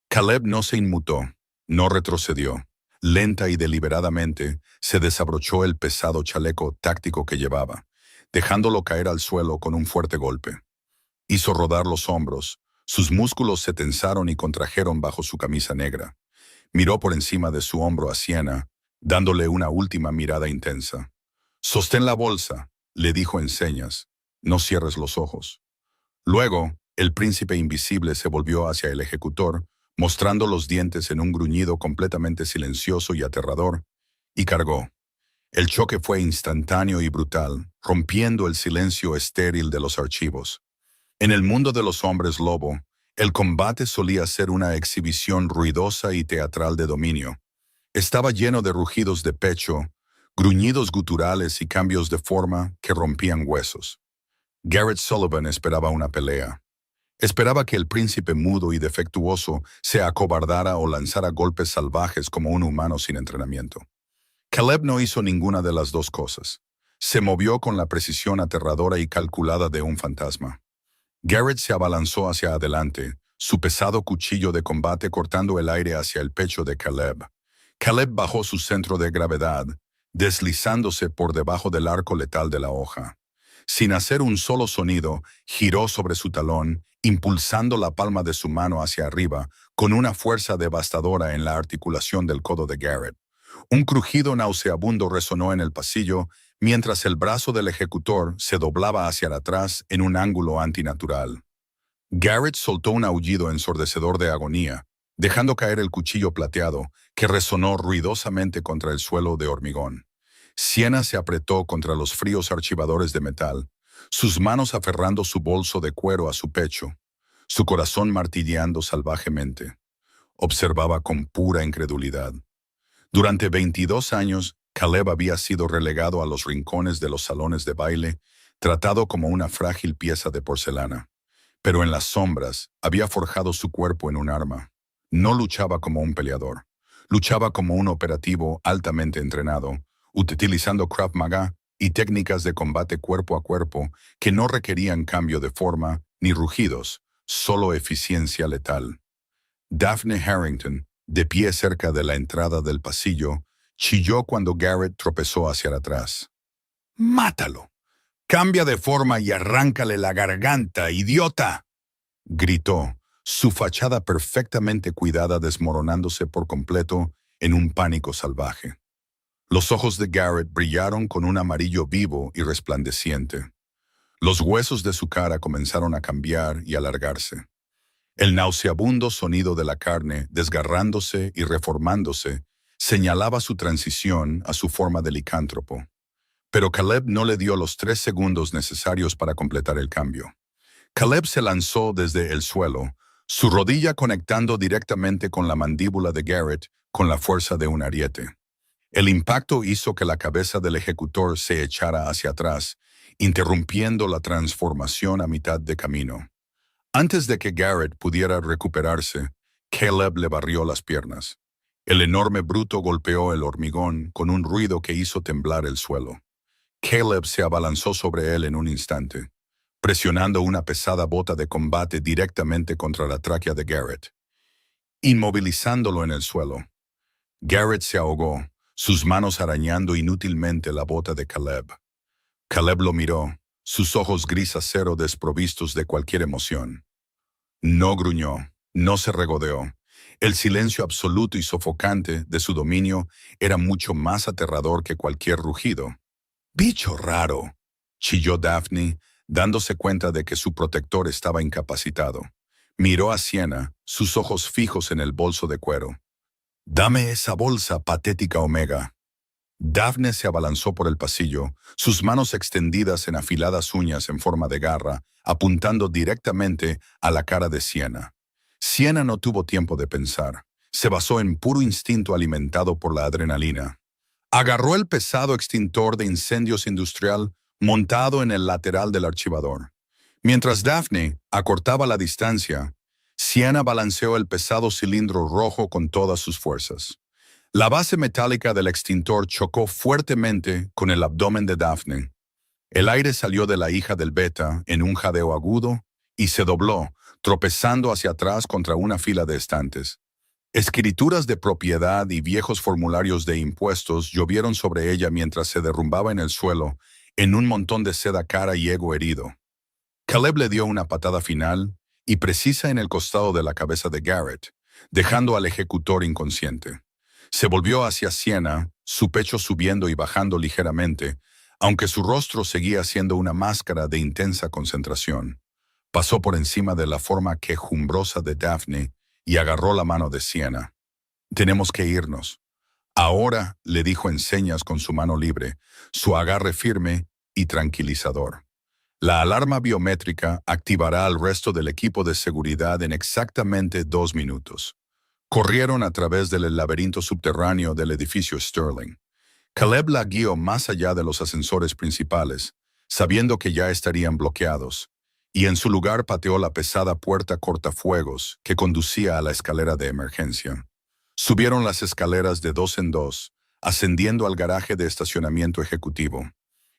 Caleb no se inmutó, no retrocedió. Lenta y deliberadamente se desabrochó el pesado chaleco táctico que llevaba, dejándolo caer al suelo con un fuerte golpe. Hizo rodar los hombros, sus músculos se tensaron y contrajeron bajo su camisa negra. Miró por encima de su hombro a Sienna, dándole una última mirada intensa. «Sostén la bolsa», le dijo en señas. «No cierres los ojos». Luego, el príncipe invisible se volvió hacia el ejecutor, mostrando los dientes en un gruñido completamente silencioso y aterrador, y cargó. El choque fue instantáneo y brutal, rompiendo el silencio estéril de los archivos. En el mundo de los hombres lobo, el combate solía ser una exhibición ruidosa y teatral de dominio. Estaba lleno de rugidos de pecho, gruñidos guturales y cambios de forma que rompían huesos. Garrett Sullivan esperaba una pelea. Esperaba que el príncipe mudo y defectuoso se acobardara o lanzara golpes salvajes como un humano sin entrenamiento. Caleb no hizo ninguna de las dos cosas. Se movió con la precisión aterradora y calculada de un fantasma. Garrett se abalanzó hacia adelante, su pesado cuchillo de combate cortando el aire hacia el pecho de Caleb. Caleb bajó su centro de gravedad, deslizándose por debajo del arco letal de la hoja. Sin hacer un solo sonido, giró sobre su talón, impulsando la palma de su mano hacia arriba, con una fuerza devastadora en la articulación del codo de Garrett. Un crujido nauseabundo resonó en el pasillo, mientras el brazo del ejecutor se doblaba hacia atrás en un ángulo antinatural. Garrett soltó un aullido ensordecedor de agonía, dejando caer el cuchillo plateado, que resonó ruidosamente contra el suelo de hormigón. Sienna se apretó contra los fríos archivadores de metal, sus manos aferrando su bolso de cuero a su pecho, su corazón martilleando salvajemente. Observaba con pura incredulidad. Durante 22 años, Caleb había sido relegado a los rincones de los salones de baile, tratado como una frágil pieza de porcelana. Pero en las sombras había forjado su cuerpo en un arma. No luchaba como un peleador. Luchaba como un operativo altamente entrenado, utilizando Krav Maga y técnicas de combate cuerpo a cuerpo que no requerían cambio de forma ni rugidos, solo eficiencia letal. Daphne Harrington, de pie cerca de la entrada del pasillo, chilló cuando Garrett tropezó hacia atrás. «¡Mátalo! ¡Cambia de forma y arráncale la garganta, idiota!», gritó, su fachada perfectamente cuidada desmoronándose por completo en un pánico salvaje. Los ojos de Garrett brillaron con un amarillo vivo y resplandeciente. Los huesos de su cara comenzaron a cambiar y alargarse. El nauseabundo sonido de la carne, desgarrándose y reformándose, señalaba su transición a su forma de licántropo. Pero Caleb no le dio los 3 segundos necesarios para completar el cambio. Caleb se lanzó desde el suelo, su rodilla conectando directamente con la mandíbula de Garrett con la fuerza de un ariete. El impacto hizo que la cabeza del ejecutor se echara hacia atrás, interrumpiendo la transformación a mitad de camino. Antes de que Garrett pudiera recuperarse, Caleb le barrió las piernas. El enorme bruto golpeó el hormigón con un ruido que hizo temblar el suelo. Caleb se abalanzó sobre él en un instante, presionando una pesada bota de combate directamente contra la tráquea de Garrett, inmovilizándolo en el suelo. Garrett se ahogó, sus manos arañando inútilmente la bota de Caleb. Caleb lo miró, sus ojos gris acero desprovistos de cualquier emoción. No gruñó, no se regodeó. El silencio absoluto y sofocante de su dominio era mucho más aterrador que cualquier rugido. «¡Bicho raro!», chilló Daphne, dándose cuenta de que su protector estaba incapacitado. Miró a Sienna, sus ojos fijos en el bolso de cuero. «Dame esa bolsa, patética Omega». Daphne se abalanzó por el pasillo, sus manos extendidas en afiladas uñas en forma de garra, apuntando directamente a la cara de Sienna. Sienna no tuvo tiempo de pensar. Se basó en puro instinto alimentado por la adrenalina. Agarró el pesado extintor de incendios industrial montado en el lateral del archivador. Mientras Daphne acortaba la distancia, Sienna balanceó el pesado cilindro rojo con todas sus fuerzas. La base metálica del extintor chocó fuertemente con el abdomen de Daphne. El aire salió de la hija del beta en un jadeo agudo y se dobló, tropezando hacia atrás contra una fila de estantes. Escrituras de propiedad y viejos formularios de impuestos llovieron sobre ella mientras se derrumbaba en el suelo, en un montón de seda cara y ego herido. Caleb le dio una patada final y precisa en el costado de la cabeza de Garrett, dejando al ejecutor inconsciente. Se volvió hacia Sienna, su pecho subiendo y bajando ligeramente, aunque su rostro seguía siendo una máscara de intensa concentración. Pasó por encima de la forma quejumbrosa de Daphne y agarró la mano de Sienna. «Tenemos que irnos». «Ahora», le dijo en señas con su mano libre, su agarre firme y tranquilizador. «La alarma biométrica activará al resto del equipo de seguridad en exactamente 2 minutos». Corrieron a través del laberinto subterráneo del edificio Sterling. Caleb la guió más allá de los ascensores principales, sabiendo que ya estarían bloqueados, y en su lugar pateó la pesada puerta cortafuegos que conducía a la escalera de emergencia. Subieron las escaleras de 2 en 2, ascendiendo al garaje de estacionamiento ejecutivo.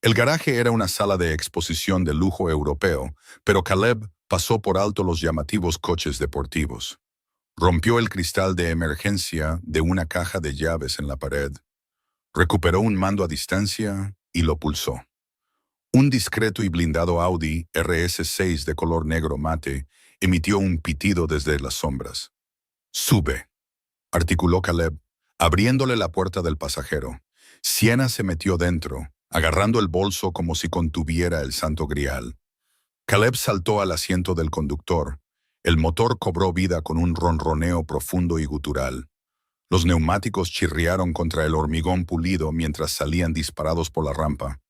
El garaje era una sala de exposición de lujo europeo, pero Caleb pasó por alto los llamativos coches deportivos. Rompió el cristal de emergencia de una caja de llaves en la pared. Recuperó un mando a distancia y lo pulsó. Un discreto y blindado Audi RS6 de color negro mate emitió un pitido desde las sombras. «Sube», articuló Caleb, abriéndole la puerta del pasajero. Sienna se metió dentro, agarrando el bolso como si contuviera el santo grial. Caleb saltó al asiento del conductor. El motor cobró vida con un ronroneo profundo y gutural. Los neumáticos chirriaron contra el hormigón pulido mientras salían disparados por la rampa,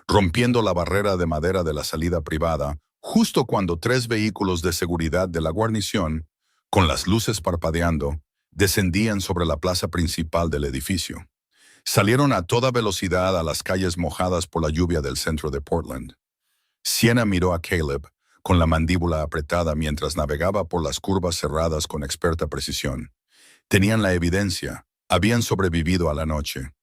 rompiendo la barrera de madera de la salida privada, justo cuando 3 vehículos de seguridad de la guarnición, con las luces parpadeando, descendían sobre la plaza principal del edificio. Salieron a toda velocidad a las calles mojadas por la lluvia del centro de Portland. Sienna miró a Caleb, con la mandíbula apretada mientras navegaba por las curvas cerradas con experta precisión. Tenían la evidencia, habían sobrevivido a la noche.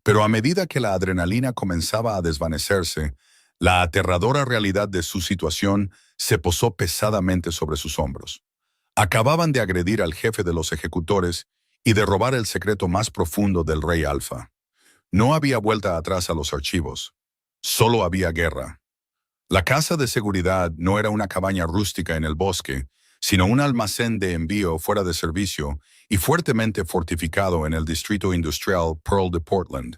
Pero a medida que la adrenalina comenzaba a desvanecerse, la aterradora realidad de su situación se posó pesadamente sobre sus hombros. Acababan de agredir al jefe de los ejecutores y de robar el secreto más profundo del Rey Alfa. No había vuelta atrás a los archivos. Solo había guerra. La casa de seguridad no era una cabaña rústica en el bosque, sino un almacén de envío fuera de servicio y fuertemente fortificado en el distrito industrial Pearl de Portland.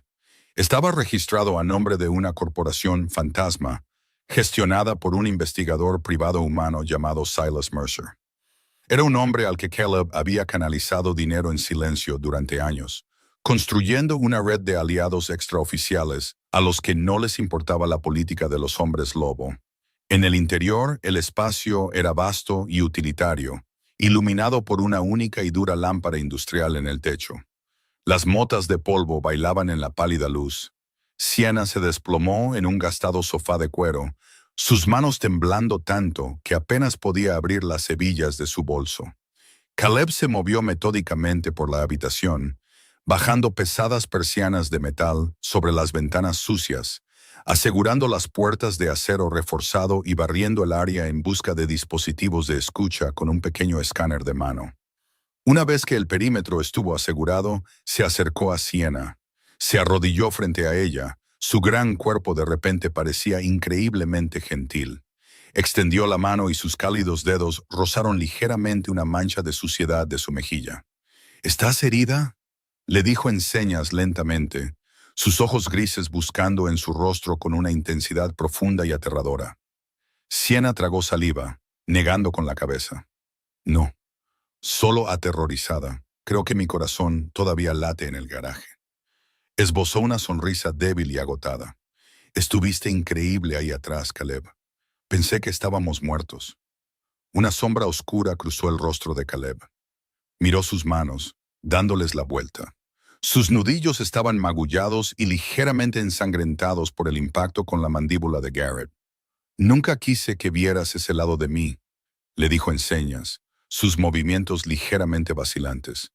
Estaba registrado a nombre de una corporación fantasma, gestionada por un investigador privado humano llamado Silas Mercer. Era un hombre al que Caleb había canalizado dinero en silencio durante años, construyendo una red de aliados extraoficiales a los que no les importaba la política de los hombres lobo. En el interior, el espacio era vasto y utilitario, iluminado por una única y dura lámpara industrial en el techo. Las motas de polvo bailaban en la pálida luz. Sienna se desplomó en un gastado sofá de cuero, sus manos temblando tanto que apenas podía abrir las hebillas de su bolso. Caleb se movió metódicamente por la habitación, bajando pesadas persianas de metal sobre las ventanas sucias, asegurando las puertas de acero reforzado y barriendo el área en busca de dispositivos de escucha con un pequeño escáner de mano. Una vez que el perímetro estuvo asegurado, se acercó a Sienna. Se arrodilló frente a ella. Su gran cuerpo de repente parecía increíblemente gentil. Extendió la mano y sus cálidos dedos rozaron ligeramente una mancha de suciedad de su mejilla. «¿Estás herida?», le dijo en señas lentamente, sus ojos grises buscando en su rostro con una intensidad profunda y aterradora. Sienna tragó saliva, negando con la cabeza. «No, solo aterrorizada. Creo que mi corazón todavía late en el garaje». Esbozó una sonrisa débil y agotada. Estuviste increíble ahí atrás, Caleb. Pensé que estábamos muertos. Una sombra oscura cruzó el rostro de Caleb. Miró sus manos, dándoles la vuelta. Sus nudillos estaban magullados y ligeramente ensangrentados por el impacto con la mandíbula de Garrett. Nunca quise que vieras ese lado de mí, le dijo en señas, sus movimientos ligeramente vacilantes.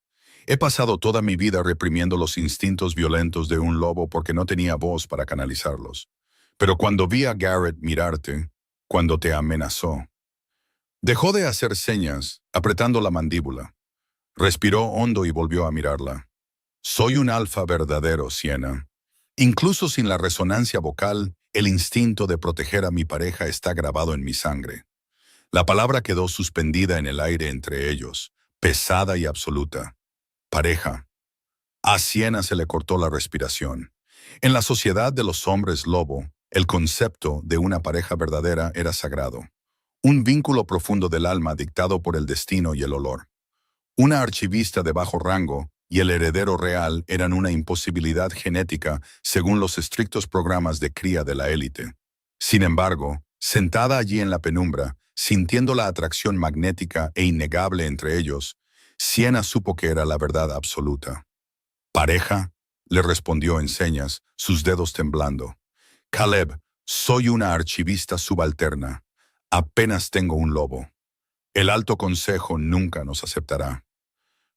He pasado toda mi vida reprimiendo los instintos violentos de un lobo porque no tenía voz para canalizarlos. Pero cuando vi a Garrett mirarte, cuando te amenazó, dejó de hacer señas, apretando la mandíbula. Respiró hondo y volvió a mirarla. Soy un alfa verdadero, Sienna. Incluso sin la resonancia vocal, el instinto de proteger a mi pareja está grabado en mi sangre. La palabra quedó suspendida en el aire entre ellos, pesada y absoluta. Pareja. A Sienna se le cortó la respiración. En la sociedad de los hombres lobo, el concepto de una pareja verdadera era sagrado. Un vínculo profundo del alma dictado por el destino y el olor. Una archivista de bajo rango y el heredero real eran una imposibilidad genética según los estrictos programas de cría de la élite. Sin embargo, sentada allí en la penumbra, sintiendo la atracción magnética e innegable entre ellos, Sienna supo que era la verdad absoluta. «Pareja», le respondió en señas, sus dedos temblando. «Caleb, soy una archivista subalterna. Apenas tengo un lobo. El Alto Consejo nunca nos aceptará».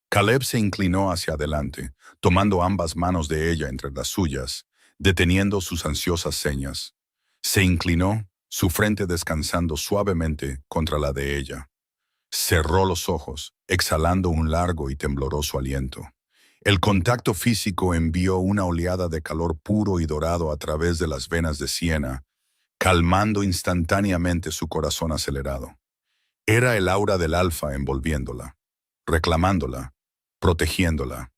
Caleb se inclinó hacia adelante, tomando ambas manos de ella entre las suyas, deteniendo sus ansiosas señas. Se inclinó, su frente descansando suavemente contra la de ella. Cerró los ojos, exhalando un largo y tembloroso aliento. El contacto físico envió una oleada de calor puro y dorado a través de las venas de Sienna, calmando instantáneamente su corazón acelerado. Era el aura del alfa envolviéndola, reclamándola, protegiéndola.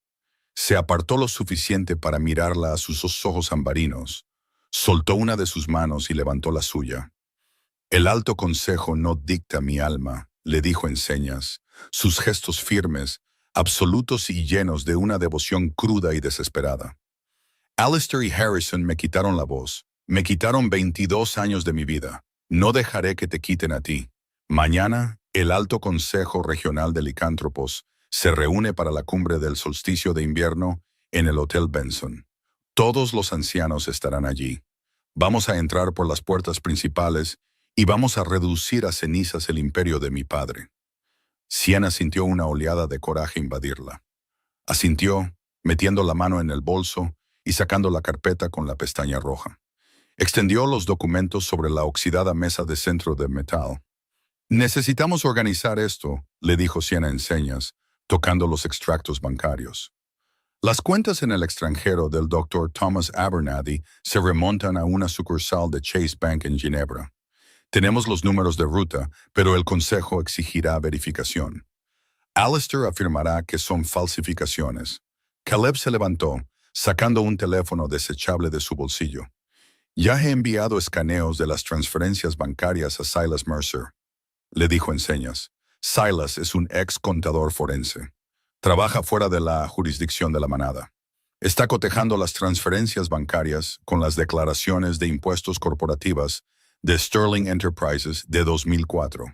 Se apartó lo suficiente para mirarla a sus dos ojos ambarinos, soltó una de sus manos y levantó la suya. «El Alto Consejo no dicta mi alma», le dijo en señas, sus gestos firmes, absolutos y llenos de una devoción cruda y desesperada. «Alistair y Harrison me quitaron la voz, me quitaron 22 años de mi vida. No dejaré que te quiten a ti. Mañana, el Alto Consejo Regional de Licántropos se reúne para la cumbre del solsticio de invierno en el Hotel Benson. Todos los ancianos estarán allí. Vamos a entrar por las puertas principales y vamos a reducir a cenizas el imperio de mi padre». Sienna sintió una oleada de coraje invadirla. Asintió, metiendo la mano en el bolso y sacando la carpeta con la pestaña roja. Extendió los documentos sobre la oxidada mesa de centro de metal. «Necesitamos organizar esto», le dijo Sienna en señas, tocando los extractos bancarios. Las cuentas en el extranjero del Dr. Thomas Abernathy se remontan a una sucursal de Chase Bank en Ginebra. Tenemos los números de ruta, pero el Consejo exigirá verificación. Alistair afirmará que son falsificaciones. Caleb se levantó, sacando un teléfono desechable de su bolsillo. «Ya he enviado escaneos de las transferencias bancarias a Silas Mercer», le dijo en señas. Silas es un ex contador forense. Trabaja fuera de la jurisdicción de la manada. Está cotejando las transferencias bancarias con las declaraciones de impuestos corporativas de Sterling Enterprises de 2004.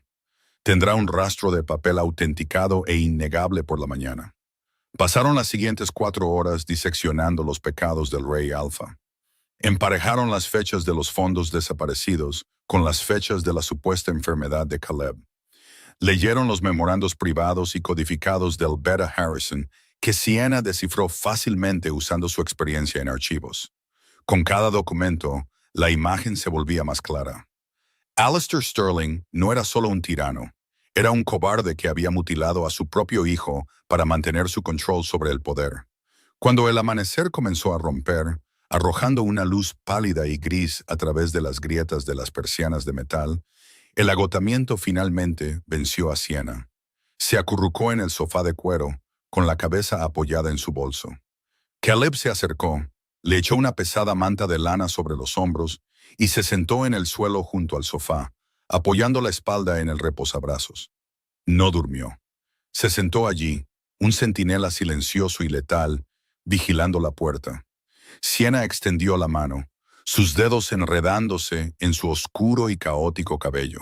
Tendrá un rastro de papel autenticado e innegable por la mañana. Pasaron las siguientes 4 horas diseccionando los pecados del Rey Alfa. Emparejaron las fechas de los fondos desaparecidos con las fechas de la supuesta enfermedad de Caleb. Leyeron los memorandos privados y codificados del Beta Harrison, que Sienna descifró fácilmente usando su experiencia en archivos. Con cada documento, la imagen se volvía más clara. Alistair Sterling no era solo un tirano, era un cobarde que había mutilado a su propio hijo para mantener su control sobre el poder. Cuando el amanecer comenzó a romper, arrojando una luz pálida y gris a través de las grietas de las persianas de metal, el agotamiento finalmente venció a Sienna. Se acurrucó en el sofá de cuero, con la cabeza apoyada en su bolso. Caleb se acercó, le echó una pesada manta de lana sobre los hombros y se sentó en el suelo junto al sofá, apoyando la espalda en el reposabrazos. No durmió. Se sentó allí, un centinela silencioso y letal, vigilando la puerta. Siena extendió la mano, sus dedos enredándose en su oscuro y caótico cabello.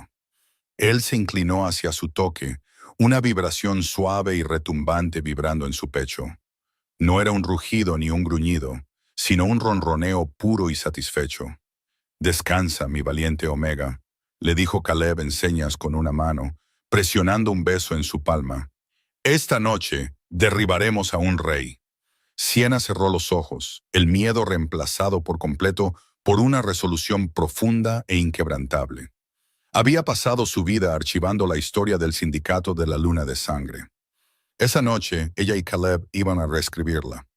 Él se inclinó hacia su toque, una vibración suave y retumbante vibrando en su pecho. No era un rugido ni un gruñido, sino un ronroneo puro y satisfecho. «Descansa, mi valiente Omega», le dijo Caleb en señas con una mano, presionando un beso en su palma. «Esta noche derribaremos a un rey». Siena cerró los ojos, el miedo reemplazado por completo por una resolución profunda e inquebrantable. Había pasado su vida archivando la historia del sindicato de la Luna de Sangre. Esa noche, ella y Caleb iban a reescribirla.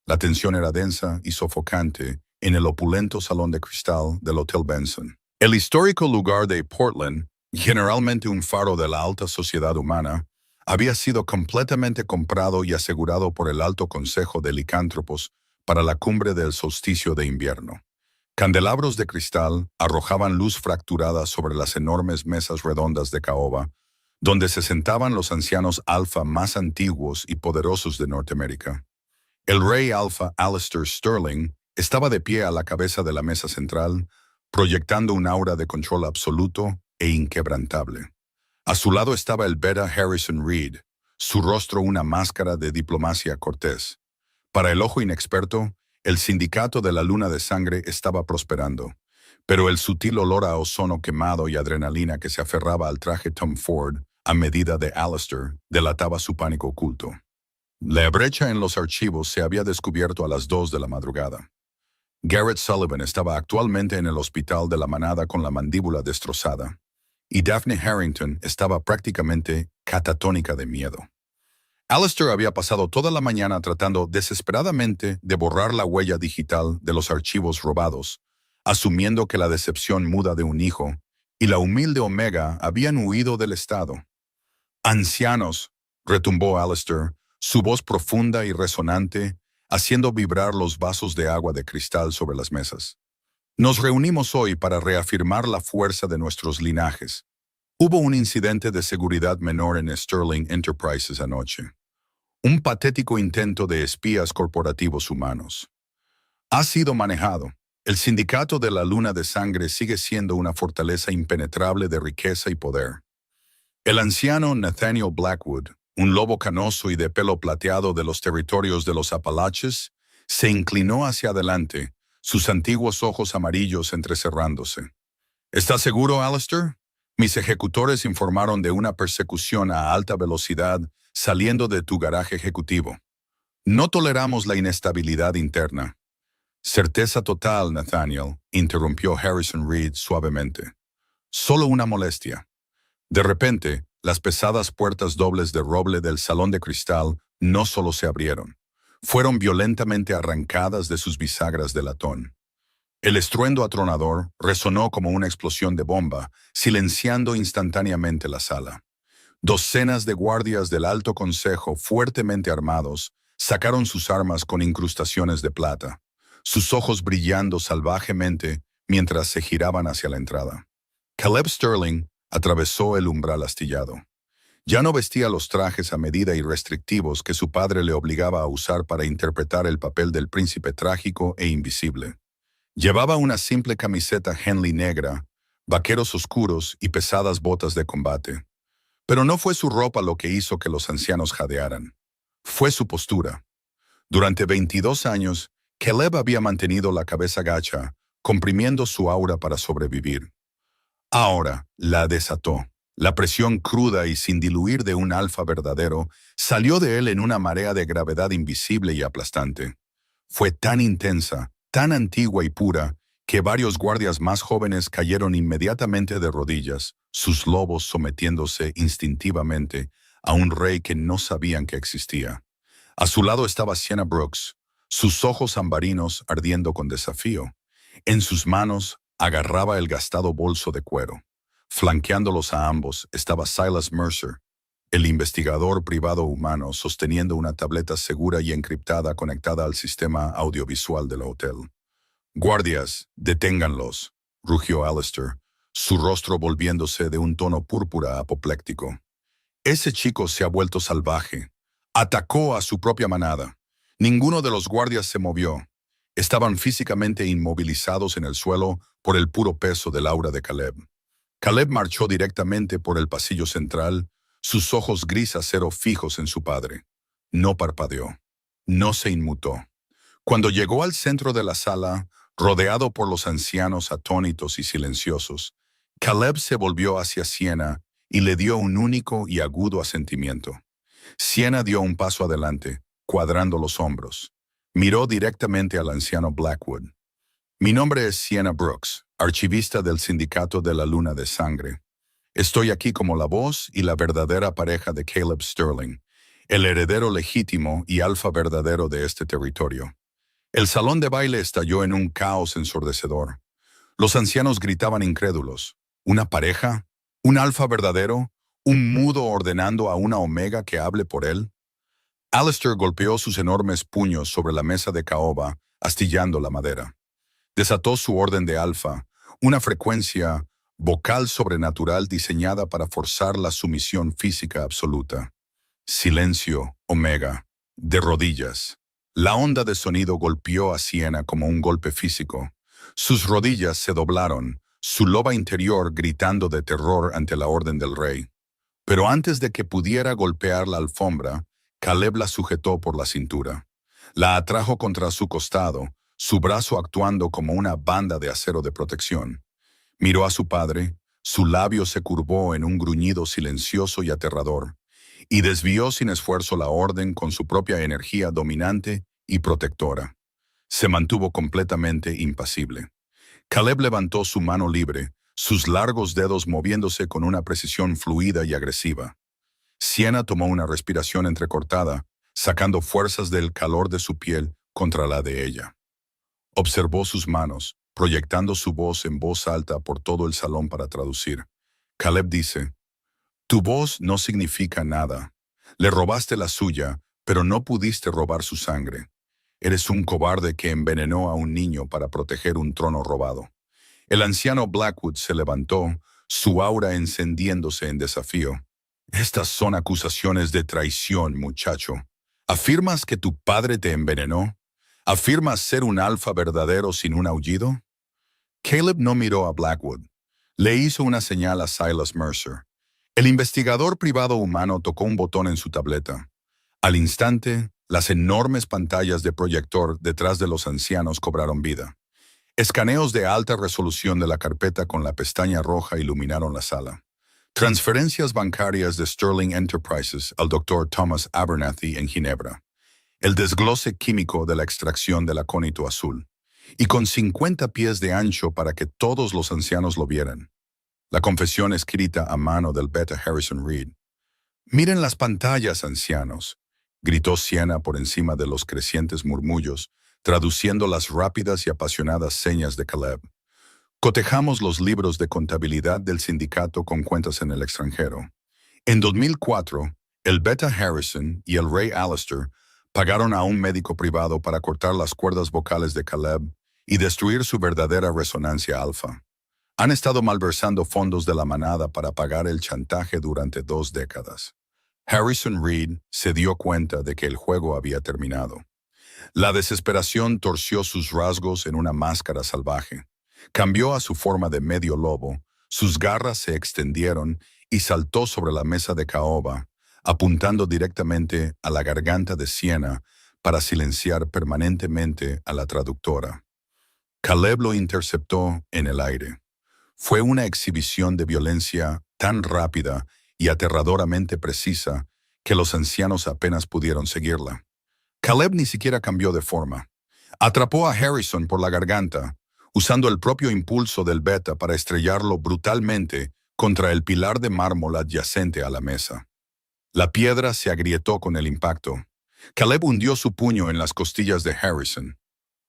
La tensión era densa y sofocante en el opulento salón de cristal del Hotel Benson. El histórico lugar de Portland, generalmente un faro de la alta sociedad humana, había sido completamente comprado y asegurado por el Alto Consejo de Licántropos para la cumbre del solsticio de invierno. Candelabros de cristal arrojaban luz fracturada sobre las enormes mesas redondas de caoba, donde se sentaban los ancianos alfa más antiguos y poderosos de Norteamérica. El rey alfa Alistair Sterling estaba de pie a la cabeza de la mesa central, proyectando un aura de control absoluto e inquebrantable. A su lado estaba el beta Harrison Reed, su rostro una máscara de diplomacia cortés. Para el ojo inexperto, el sindicato de la Luna de Sangre estaba prosperando, pero el sutil olor a ozono quemado y adrenalina que se aferraba al traje Tom Ford a medida de Alistair delataba su pánico oculto. La brecha en los archivos se había descubierto a las 2 de la madrugada. Garrett Sullivan estaba actualmente en el hospital de la manada con la mandíbula destrozada, y Daphne Harrington estaba prácticamente catatónica de miedo. Alistair había pasado toda la mañana tratando desesperadamente de borrar la huella digital de los archivos robados, asumiendo que la decepción muda de un hijo y la humilde Omega habían huido del estado. «Ancianos», retumbó Alistair, su voz profunda y resonante, haciendo vibrar los vasos de agua de cristal sobre las mesas. «Nos reunimos hoy para reafirmar la fuerza de nuestros linajes. Hubo un incidente de seguridad menor en Sterling Enterprises anoche. Un patético intento de espías corporativos humanos. Ha sido manejado. El sindicato de la Luna de Sangre sigue siendo una fortaleza impenetrable de riqueza y poder. El anciano Nathaniel Blackwood, un lobo canoso y de pelo plateado de los territorios de los Apalaches, se inclinó hacia adelante, sus antiguos ojos amarillos entrecerrándose. «¿Estás seguro, Alistair? Mis ejecutores informaron de una persecución a alta velocidad saliendo de tu garaje ejecutivo. No toleramos la inestabilidad interna». «Certeza total, Nathaniel», interrumpió Harrison Reed suavemente. «Solo una molestia». De repente, las pesadas puertas dobles de roble del salón de cristal no solo se abrieron, fueron violentamente arrancadas de sus bisagras de latón. El estruendo atronador resonó como una explosión de bomba, silenciando instantáneamente la sala. Docenas de guardias del Alto Consejo, fuertemente armados, sacaron sus armas con incrustaciones de plata, sus ojos brillando salvajemente mientras se giraban hacia la entrada. Caleb Sterling atravesó el umbral astillado. Ya no vestía los trajes a medida y restrictivos que su padre le obligaba a usar para interpretar el papel del príncipe trágico e invisible. Llevaba una simple camiseta Henley negra, vaqueros oscuros y pesadas botas de combate. Pero no fue su ropa lo que hizo que los ancianos jadearan. Fue su postura. Durante 22 años, Caleb había mantenido la cabeza gacha, comprimiendo su aura para sobrevivir. Ahora la desató. La presión cruda y sin diluir de un alfa verdadero salió de él en una marea de gravedad invisible y aplastante. Fue tan intensa, tan antigua y pura, que varios guardias más jóvenes cayeron inmediatamente de rodillas, sus lobos sometiéndose instintivamente a un rey que no sabían que existía. A su lado estaba Sienna Brooks, sus ojos ambarinos ardiendo con desafío. En sus manos agarraba el gastado bolso de cuero. Flanqueándolos a ambos estaba Silas Mercer, el investigador privado humano, sosteniendo una tableta segura y encriptada conectada al sistema audiovisual del hotel. «Guardias, deténganlos», rugió Alistair, su rostro volviéndose de un tono púrpura apopléctico. «Ese chico se ha vuelto salvaje. Atacó a su propia manada. Ninguno de los guardias se movió. estaban físicamente inmovilizados en el suelo por el puro peso del aura de Caleb. Caleb marchó directamente por el pasillo central, sus ojos gris acero fijos en su padre. No parpadeó. No se inmutó. Cuando llegó al centro de la sala, rodeado por los ancianos atónitos y silenciosos, Caleb se volvió hacia Sienna y le dio un único y agudo asentimiento. Sienna dio un paso adelante, cuadrando los hombros. Miró directamente al anciano Blackwood. Mi nombre es Sienna Brooks, archivista del Sindicato de la Luna de Sangre. Estoy aquí como la voz y la verdadera pareja de Caleb Sterling, el heredero legítimo y alfa verdadero de este territorio. El salón de baile estalló en un caos ensordecedor. Los ancianos gritaban incrédulos. ¿Una pareja? ¿Un alfa verdadero? ¿Un mudo ordenando a una omega que hable por él? Alistair golpeó sus enormes puños sobre la mesa de caoba, astillando la madera. Desató su orden de alfa, una frecuencia vocal sobrenatural diseñada para forzar la sumisión física absoluta. Silencio, omega, de rodillas. La onda de sonido golpeó a Sienna como un golpe físico. Sus rodillas se doblaron, su loba interior gritando de terror ante la orden del rey. Pero antes de que pudiera golpear la alfombra, Caleb la sujetó por la cintura. La atrajo contra su costado, su brazo actuando como una banda de acero de protección. Miró a su padre, su labio se curvó en un gruñido silencioso y aterrador, y desvió sin esfuerzo la orden con su propia energía dominante y protectora. Se mantuvo completamente impasible. Caleb levantó su mano libre, sus largos dedos moviéndose con una precisión fluida y agresiva. Sienna tomó una respiración entrecortada, sacando fuerzas del calor de su piel contra la de ella. Observó sus manos, proyectando su voz en voz alta por todo el salón para traducir. Caleb dice: tu voz no significa nada. Le robaste la suya, pero no pudiste robar su sangre. Eres un cobarde que envenenó a un niño para proteger un trono robado. El anciano Blackwood se levantó, su aura encendiéndose en desafío. Estas son acusaciones de traición, muchacho. ¿Afirmas que tu padre te envenenó? ¿Afirmas ser un alfa verdadero sin un aullido? Caleb no miró a Blackwood. Le hizo una señal a Silas Mercer. El investigador privado humano tocó un botón en su tableta. Al instante, las enormes pantallas de proyector detrás de los ancianos cobraron vida. Escaneos de alta resolución de la carpeta con la pestaña roja iluminaron la sala. Transferencias bancarias de Sterling Enterprises al Dr. Thomas Abernathy en Ginebra. El desglose químico de la extracción del acónito azul. Y con 50 pies de ancho para que todos los ancianos lo vieran. La confesión escrita a mano del Beta Harrison Reed. «Miren las pantallas, ancianos», gritó Sienna por encima de los crecientes murmullos, traduciendo las rápidas y apasionadas señas de Caleb. Cotejamos los libros de contabilidad del sindicato con cuentas en el extranjero. En 2004, el Beta Harrison y el Rey Alistair pagaron a un médico privado para cortar las cuerdas vocales de Caleb y destruir su verdadera resonancia alfa. Han estado malversando fondos de la manada para pagar el chantaje durante 2 décadas. Harrison Reed se dio cuenta de que el juego había terminado. La desesperación torció sus rasgos en una máscara salvaje. Cambió a su forma de medio lobo, sus garras se extendieron y saltó sobre la mesa de caoba, apuntando directamente a la garganta de Sienna para silenciar permanentemente a la traductora. Caleb lo interceptó en el aire. Fue una exhibición de violencia tan rápida y aterradoramente precisa que los ancianos apenas pudieron seguirla. Caleb ni siquiera cambió de forma. Atrapó a Harrison por la garganta, usando el propio impulso del beta para estrellarlo brutalmente contra el pilar de mármol adyacente a la mesa. La piedra se agrietó con el impacto. Caleb hundió su puño en las costillas de Harrison.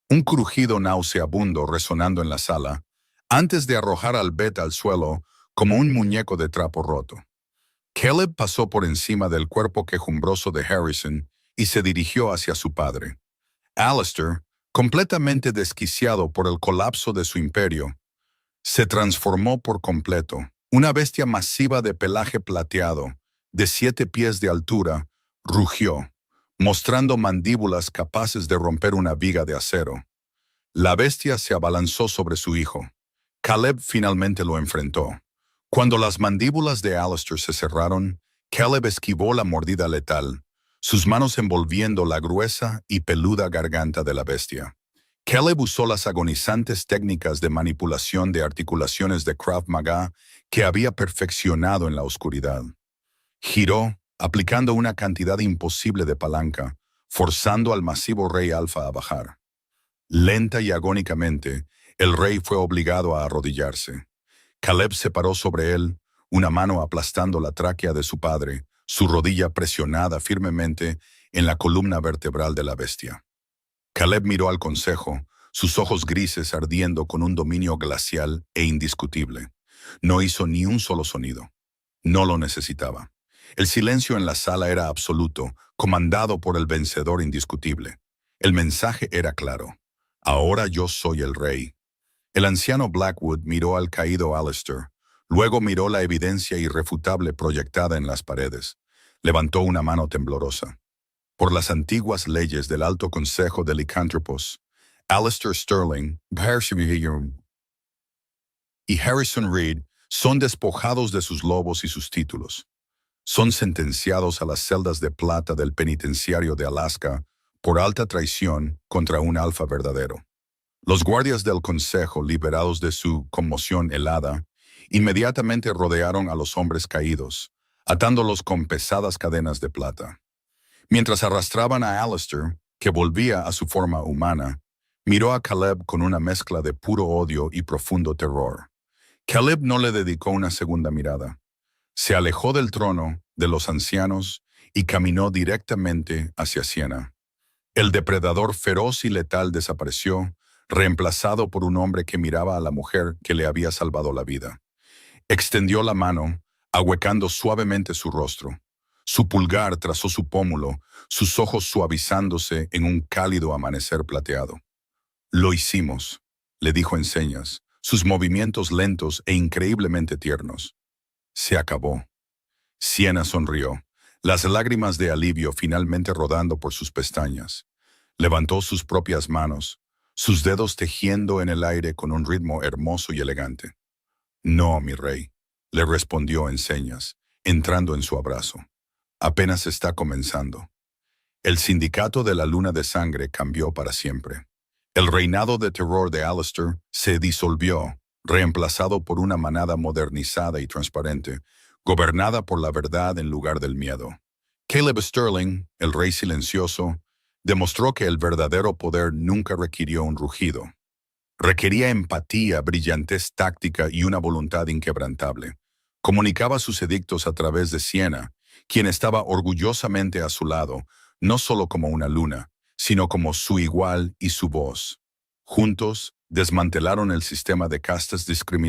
Un crujido nauseabundo resonando en la sala, antes de arrojar al beta al suelo como un muñeco de trapo roto. Caleb pasó por encima del cuerpo quejumbroso de Harrison y se dirigió hacia su padre. Alistair, completamente desquiciado por el colapso de su imperio, se transformó por completo. Una bestia masiva de pelaje plateado, de 7 pies de altura, rugió, mostrando mandíbulas capaces de romper una viga de acero. La bestia se abalanzó sobre su hijo. Caleb finalmente lo enfrentó. Cuando las mandíbulas de Alistair se cerraron, Caleb esquivó la mordida letal, sus manos envolviendo la gruesa y peluda garganta de la bestia. Caleb usó las agonizantes técnicas de manipulación de articulaciones de Krav Maga que había perfeccionado en la oscuridad. Giró, aplicando una cantidad imposible de palanca, forzando al masivo rey alfa a bajar. Lenta y agónicamente, el rey fue obligado a arrodillarse. Caleb se paró sobre él, una mano aplastando la tráquea de su padre, su rodilla presionada firmemente en la columna vertebral de la bestia. Caleb miró al consejo, sus ojos grises ardiendo con un dominio glacial e indiscutible. No hizo ni un solo sonido. No lo necesitaba. El silencio en la sala era absoluto, comandado por el vencedor indiscutible. El mensaje era claro. Ahora yo soy el rey. El anciano Blackwood miró al caído Alistair. Luego miró la evidencia irrefutable proyectada en las paredes. Levantó una mano temblorosa. Por las antiguas leyes del Alto Consejo de Licántropos, Alistair Sterling y Harrison Reed son despojados de sus lobos y sus títulos. Son sentenciados a las celdas de plata del penitenciario de Alaska por alta traición contra un alfa verdadero. Los guardias del consejo, liberados de su conmoción helada, inmediatamente rodearon a los hombres caídos, atándolos con pesadas cadenas de plata. Mientras arrastraban a Alistair, que volvía a su forma humana, miró a Caleb con una mezcla de puro odio y profundo terror. Caleb no le dedicó una segunda mirada. Se alejó del trono, de los ancianos, y caminó directamente hacia Siena. El depredador feroz y letal desapareció, reemplazado por un hombre que miraba a la mujer que le había salvado la vida. Extendió la mano, ahuecando suavemente su rostro. Su pulgar trazó su pómulo, sus ojos suavizándose en un cálido amanecer plateado. «Lo hicimos», le dijo en señas, sus movimientos lentos e increíblemente tiernos. «Se acabó». Siena sonrió, las lágrimas de alivio finalmente rodando por sus pestañas. Levantó sus propias manos, sus dedos tejiendo en el aire con un ritmo hermoso y elegante. «No, mi rey», le respondió en señas, entrando en su abrazo. «Apenas está comenzando». El sindicato de la luna de sangre cambió para siempre. El reinado de terror de Alistair se disolvió, reemplazado por una manada modernizada y transparente, gobernada por la verdad en lugar del miedo. Caleb Sterling, el rey silencioso, demostró que el verdadero poder nunca requirió un rugido. Requería empatía, brillantez táctica y una voluntad inquebrantable. Comunicaba sus edictos a través de Siena, quien estaba orgullosamente a su lado, no solo como una luna, sino como su igual y su voz. Juntos, desmantelaron el sistema de castas discriminatorias